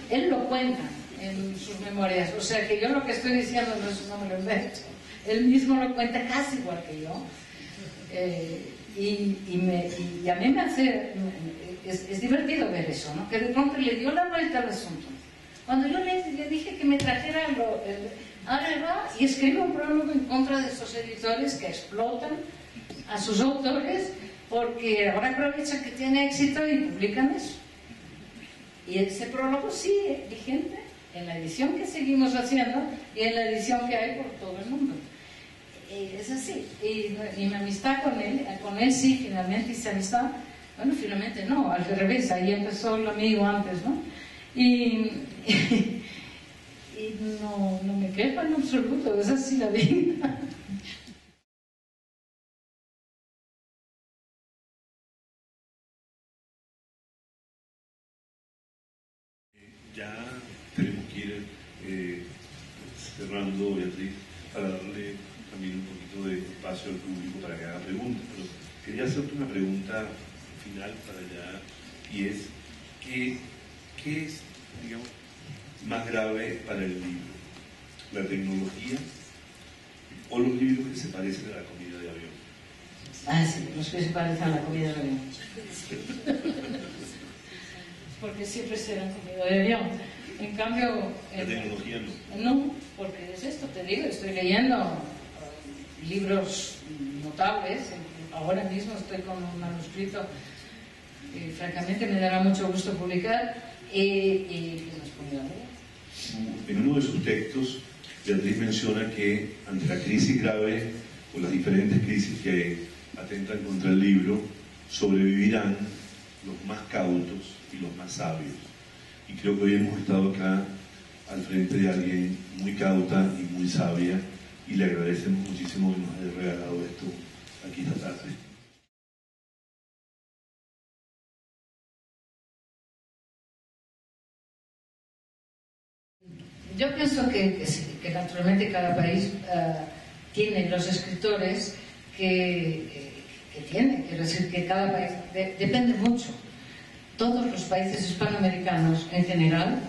Él lo cuenta en sus memorias, o sea que yo lo que estoy diciendo no me lo invento. Él mismo lo cuenta casi igual que yo. Y a mí me hace... Es divertido ver eso, ¿no? Que de pronto le dio la vuelta al asunto. Cuando yo le dije que me trajera ahora va y escribe un prólogo en contra de esos editores que explotan a sus autores porque ahora aprovechan que tiene éxito y publican eso. Y ese prólogo sigue vigente en la edición que seguimos haciendo y en la edición que hay por todo el mundo. Es así. Y mi amistad con él sí, finalmente hice amistad. Bueno, finalmente no, al revés, ahí empezó el amigo antes, ¿no? Y no me quejo en absoluto, es así la vida.
Ya tenemos que ir cerrando, Beatriz, para darle también un poquito de espacio al público para que haga preguntas. Pero quería hacerte una pregunta final para allá, y es, ¿qué es, digamos, más grave para el libro? ¿La tecnología o los libros que se parecen a la comida de avión?
Ah, sí, los que se parecen a la comida de avión. Porque siempre serán comida de avión. En cambio...
La tecnología no.
No, porque es esto, te digo, estoy leyendo libros notables. Ahora mismo estoy con un manuscrito que francamente me dará mucho gusto publicar y nos pone a
En uno de sus textos, Beatriz menciona que ante la crisis grave o las diferentes crisis que atentan contra el libro, sobrevivirán los más cautos y los más sabios. Y creo que hoy hemos estado acá al frente de alguien muy cauta y muy sabia, y le agradecemos muchísimo que nos haya regalado esto aquí esta tarde.
Yo pienso que naturalmente cada país tiene los escritores que tiene, quiero decir que cada país depende mucho. Todos los países hispanoamericanos en general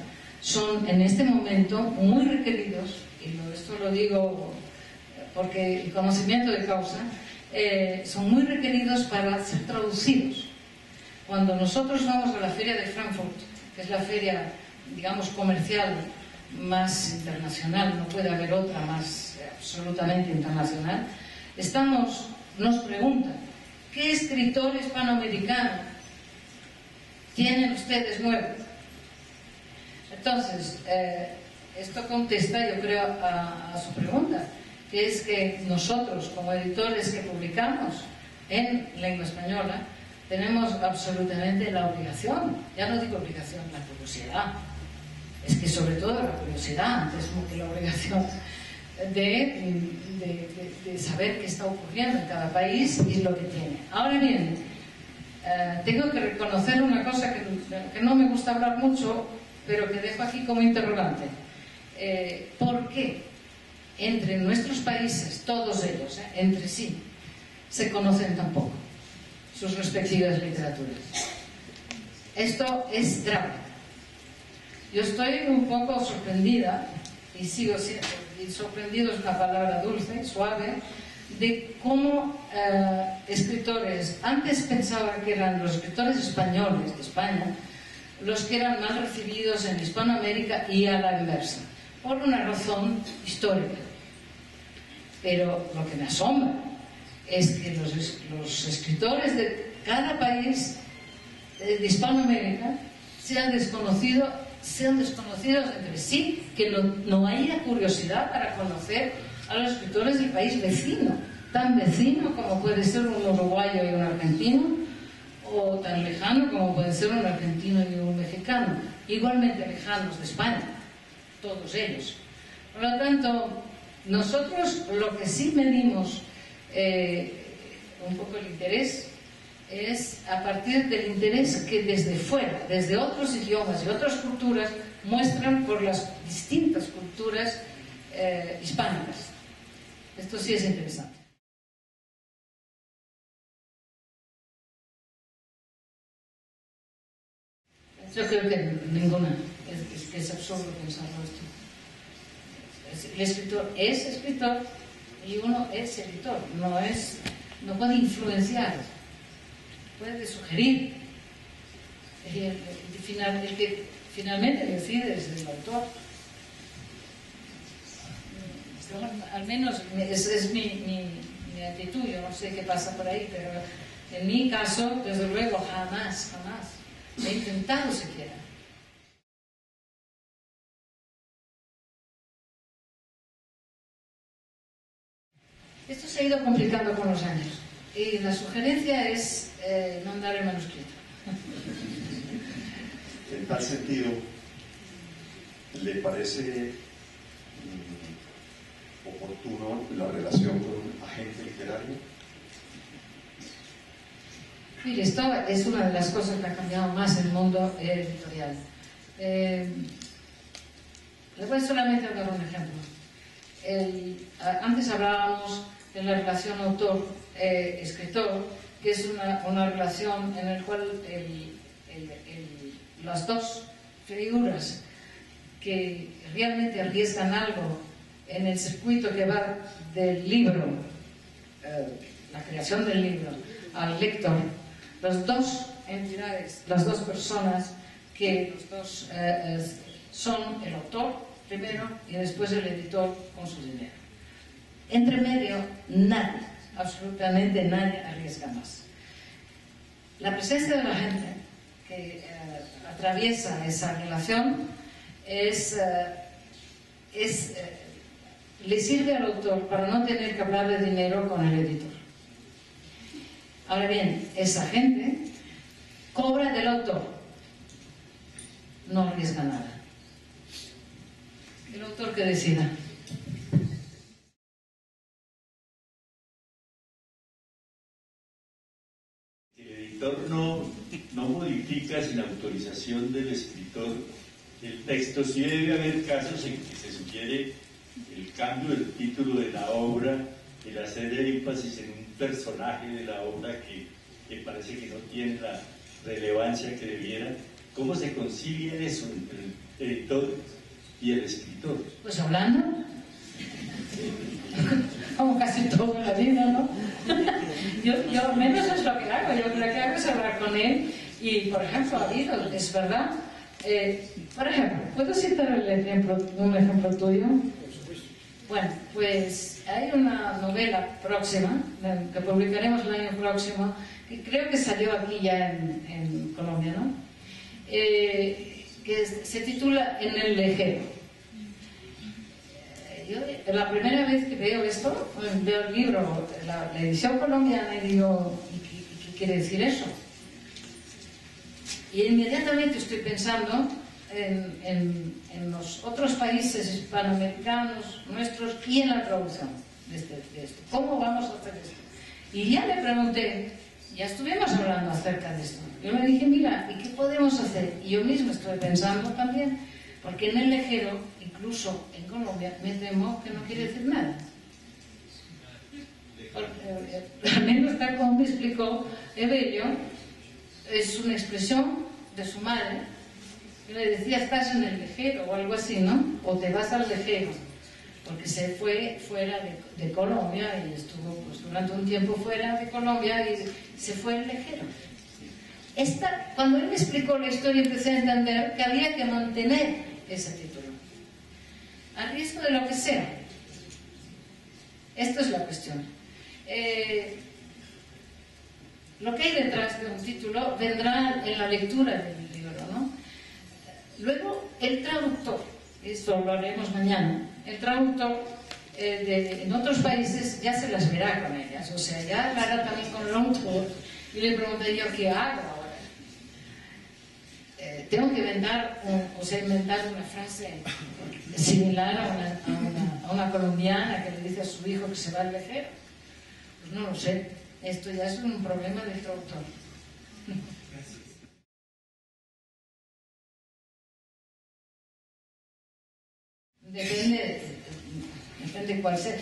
son en este momento muy requeridos, y esto lo digo porque el conocimiento de causa, son muy requeridos para ser traducidos. Cuando nosotros vamos a la Feria de Frankfurt, que es la feria, digamos, comercial más internacional, no puede haber otra más absolutamente internacional, nos preguntan, ¿qué escritor hispanoamericano tienen ustedes nuevo? Entonces, esto contesta, yo creo, a su pregunta, que es que nosotros, como editores que publicamos en lengua española, tenemos absolutamente la obligación, ya no digo obligación, la curiosidad, es que sobre todo la curiosidad, antes que la obligación, de saber qué está ocurriendo en cada país y lo que tiene. Ahora bien, tengo que reconocer una cosa que no me gusta hablar mucho, pero que dejo aquí como interrogante. ¿Por qué entre nuestros países, todos ellos, entre sí, se conocen tan poco sus respectivas literaturas? Esto es grave. Yo estoy un poco sorprendida, y sigo siendo, y sorprendido es una palabra dulce, suave, de cómo escritores, antes pensaba que eran los escritores españoles de España los que eran mal recibidos en Hispanoamérica y a la inversa, por una razón histórica. Pero lo que me asombra es que los escritores de cada país de Hispanoamérica sean desconocidos entre sí, que no haya curiosidad para conocer a los escritores del país vecino, tan vecino como puede ser un uruguayo y un argentino, o tan lejano como puede ser un argentino y un mexicano, igualmente lejanos de España. todos ellos. Por lo tanto, nosotros lo que sí medimos un poco el interés es a partir del interés que desde fuera, desde otros idiomas y otras culturas, muestran por las distintas culturas hispánicas. Esto sí es interesante. Yo creo que ninguna. Es absurdo pensarlo esto. El escritor es escritor y uno es editor. No puede influenciar, puede sugerir. Y el que finalmente decide es el autor. Al menos es mi actitud. Yo no sé qué pasa por ahí, pero en mi caso, desde luego, jamás he intentado siquiera. Esto se ha ido complicando con los años y la sugerencia es mandar el manuscrito.
En tal sentido, ¿le parece oportuno la relación con un agente literario?
Mire, esto es una de las cosas que ha cambiado más el mundo editorial. Le voy solamente a dar un ejemplo. Antes hablábamos de la relación autor-escritor, que es una relación en la cual las dos figuras que realmente arriesgan algo en el circuito que va del libro, la creación del libro, al lector, las dos entidades, las dos personas que los dos son el autor primero y después el editor con su dinero. Entre medio, nadie, absolutamente nadie arriesga más. La presencia de la gente que atraviesa esa relación le sirve al autor para no tener que hablar de dinero con el editor. Ahora bien, esa gente cobra del autor, no arriesga nada. El autor que decida.
El editor no modifica sin autorización del escritor el texto. Sí debe haber casos en que se sugiere el cambio del título de la obra, el hacer énfasis en un personaje de la obra que parece que no tiene la relevancia que debiera. ¿Cómo se concilia eso entre el editor y el escritor?
Pues hablando, como casi toda la vida, ¿no? Yo menos es lo que hago. Yo lo que hago es hablar con él y, por ejemplo, ha habido, es verdad. Por ejemplo, ¿puedo citar un ejemplo tuyo? Bueno, pues hay una novela próxima, que publicaremos el año próximo, que creo que salió aquí ya en Colombia, ¿no? Que se titula En el lejero. Yo, la primera vez que veo esto, veo el libro, la edición colombiana, y digo, ¿y qué quiere decir eso? Y inmediatamente estoy pensando en los otros países hispanoamericanos nuestros y en la traducción de esto. ¿Cómo vamos a hacer esto? Y ya le pregunté, ya estuvimos hablando acerca de esto. Yo le dije, mira, ¿y qué podemos hacer? Y yo mismo estoy pensando también, porque en el lejero, incluso en Colombia, me temo que no quiere decir nada. Al menos tal como me explicó Evelio, es una expresión de su madre, que le decía, estás en el lejero o algo así, ¿no? O te vas al lejero, porque se fue fuera de Colombia y estuvo pues, durante un tiempo fuera de Colombia y se fue al lejero. Cuando él me explicó la historia, empecé a entender que había que mantener ese título, a riesgo de lo que sea. Esta es la cuestión. Lo que hay detrás de un título vendrá en la lectura del libro, ¿no? Luego, el traductor, esto lo haremos mañana, el traductor en otros países ya se las verá con ellas, o sea, ya hablará también con el autor y le pregunté yo, ¿qué hago ahora? tengo que inventar una frase similar a una colombiana que le dice a su hijo que se va al vejero. Pues no lo sé, esto ya es un problema de otro autor. Depende cuál sea.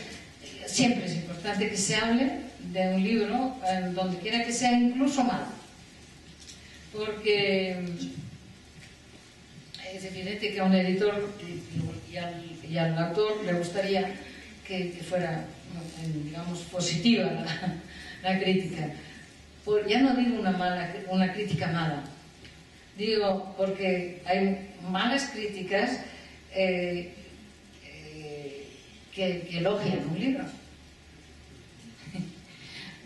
Siempre es importante que se hable de un libro, donde quiera que sea, incluso malo. Porque es evidente que a un editor y al autor le gustaría que fuera, digamos, positiva la crítica. Ya no digo una crítica mala, digo porque hay malas críticas que elogian un libro.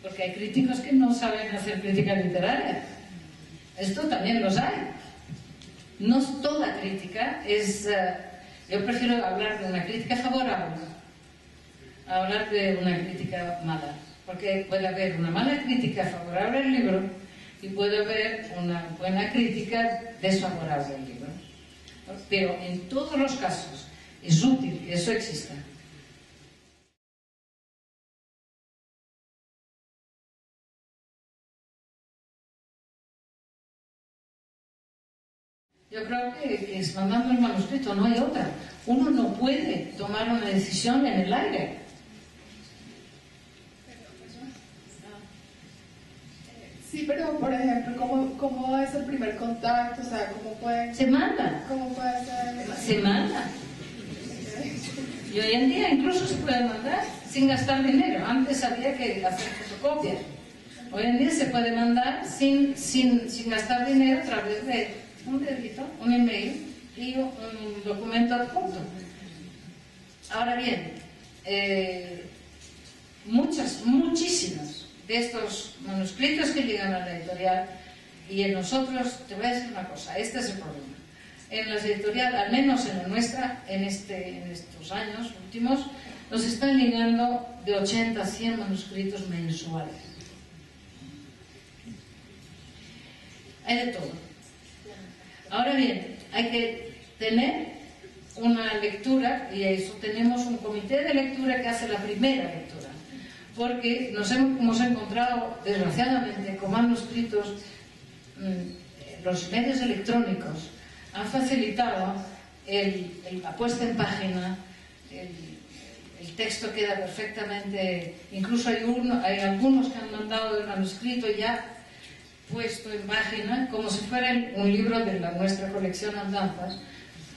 Porque hay críticos que no saben hacer crítica literaria. Esto también los hay. No toda crítica es... yo prefiero hablar de una crítica favorable a hablar de una crítica mala. Porque puede haber una mala crítica favorable al libro y puede haber una buena crítica desfavorable al libro. Pero en todos los casos es útil que eso exista. Yo creo que es mandando el manuscrito, no hay otra. Uno no puede tomar una decisión en el aire.
Sí, pero por ejemplo, ¿cómo es el primer contacto? O sea, ¿cómo puede...?
Se manda.
¿Cómo puede ser?
Se manda. Y hoy en día incluso se puede mandar sin gastar dinero. Antes había que hacer fotocopias. Hoy en día se puede mandar sin gastar dinero a través de un dedito, un email y un documento adjunto. Ahora bien, muchísimos de estos manuscritos que llegan a la editorial, y en nosotros, te voy a decir una cosa, este es el problema. En las editoriales, al menos en la nuestra, en estos años últimos, nos están llegando de 80 a 100 manuscritos mensuales. Hay de todo. Ahora bien, hay que tener una lectura, y eso tenemos un comité de lectura que hace la primera lectura, porque nos hemos encontrado, desgraciadamente, con manuscritos. Los medios electrónicos han facilitado la puesta en página, el texto queda perfectamente, incluso hay algunos que han mandado el manuscrito ya puesto en página, como si fuera un libro de nuestra colección Andanzas,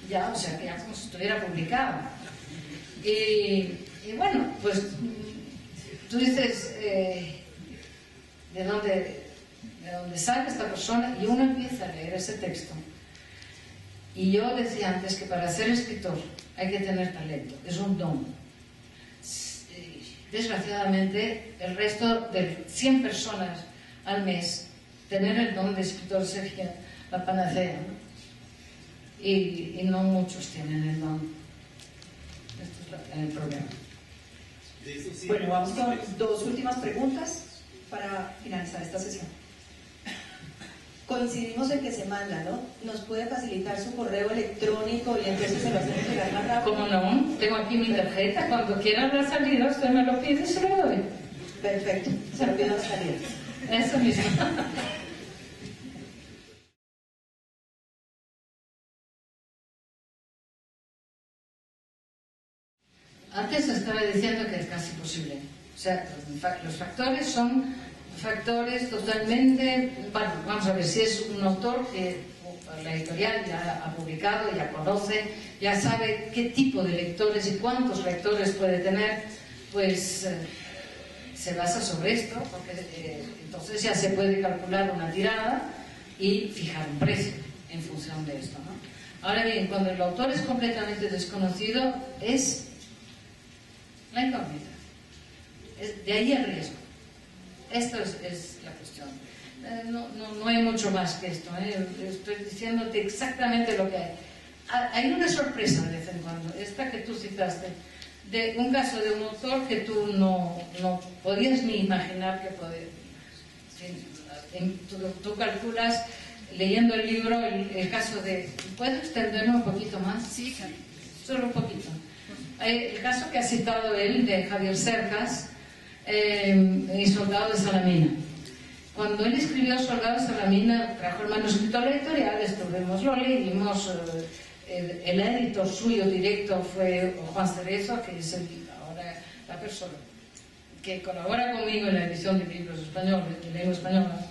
ya, o sea, que ya como si estuviera publicado. Y bueno, pues tú dices, ¿de dónde sale esta persona? Y uno empieza a leer ese texto. Y yo decía antes que para ser escritor hay que tener talento, es un don. Desgraciadamente, el resto de 100 personas al mes, tener el don de escritor sería la panacea, ¿no? Y no muchos tienen el don. Esto es el problema.
Bueno, vamos con dos últimas preguntas para finalizar esta sesión. Coincidimos en que se manda, ¿no? ¿Nos puede facilitar su correo electrónico y entonces se lo hacemos llegar más rápido?
¿Cómo no? Tengo aquí mi tarjeta. Cuando quiera la salida, usted me lo pide y se lo doy.
Perfecto, se lo pido a la salida.
Eso mismo. Antes estaba diciendo que es casi posible. O sea, los factores son factores totalmente... Bueno, vamos a ver, si es un autor que la editorial ya ha publicado, ya conoce, ya sabe qué tipo de lectores y cuántos lectores puede tener, pues se basa sobre esto, porque entonces ya se puede calcular una tirada y fijar un precio en función de esto, ¿no? Ahora bien, cuando el autor es completamente desconocido, es la incógnita. De ahí el riesgo. Esto es la cuestión. No hay mucho más que esto, ¿eh? Estoy diciéndote exactamente lo que hay. Hay una sorpresa de vez en cuando, esta que tú citaste, de un caso de un autor que tú no podías ni imaginar que podía. Tú calculas leyendo el libro, el caso de... ¿Puedo extenderme un poquito más?
Sí, claro.
Solo un poquito. El caso que ha citado él, de Javier Cercas, y Soldado de Salamina. Cuando él escribió Soldado de Salamina, trajo el manuscrito a la editorial, lo leímos, el editor suyo directo fue Juan Cerezo, que es ahora la persona que colabora conmigo en la edición de libros españoles, de lengua española.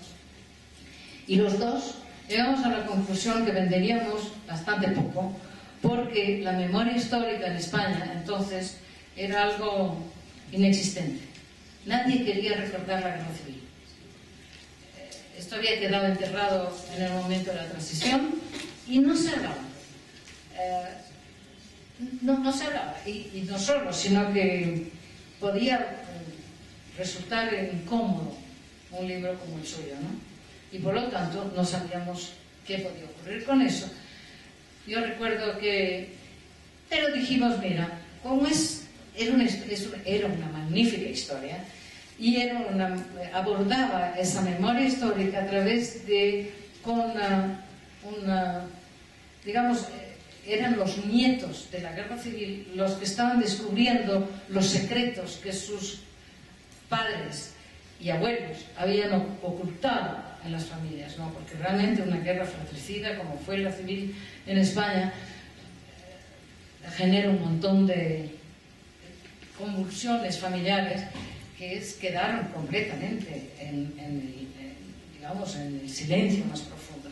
Y los dos llegamos a la conclusión que venderíamos bastante poco, porque la memoria histórica en España entonces era algo inexistente. Nadie quería recordar la guerra civil. Esto había quedado enterrado en el momento de la transición y no se hablaba. No se hablaba. Y no solo, sino que podía resultar incómodo un libro como el suyo, ¿no? Y por lo tanto no sabíamos qué podía ocurrir con eso. Yo recuerdo que... Pero dijimos, mira, como era una magnífica historia y abordaba esa memoria histórica a través de... digamos, eran los nietos de la guerra civil los que estaban descubriendo los secretos que sus padres y abuelos habían ocultado en las familias, ¿no? Porque realmente una guerra fratricida como fue la civil en España genera un montón de convulsiones familiares que quedaron completamente en el silencio más profundo.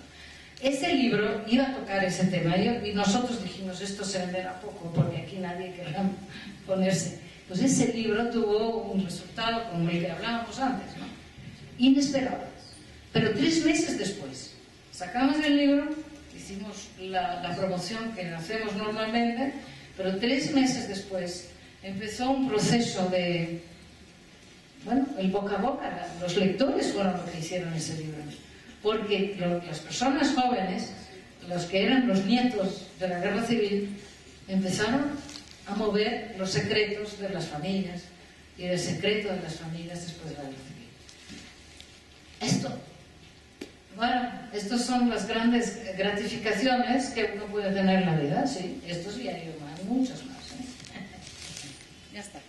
Ese libro iba a tocar ese tema y nosotros dijimos, esto se venderá poco porque aquí nadie querrá ponerse. Pues ese libro tuvo un resultado como el que hablábamos antes, ¿no? Inesperado. Pero 3 meses después sacamos el libro, hicimos la promoción que hacemos normalmente, pero 3 meses después empezó un proceso de, bueno, el boca a boca. Los lectores fueron los que hicieron ese libro, porque las personas jóvenes, los que eran los nietos de la guerra civil, empezaron a mover los secretos de las familias y el secreto de las familias después de la guerra civil. Estas son las grandes gratificaciones que uno puede tener en la vida, sí. Estos y hay muchas más, ¿eh?
Ya está.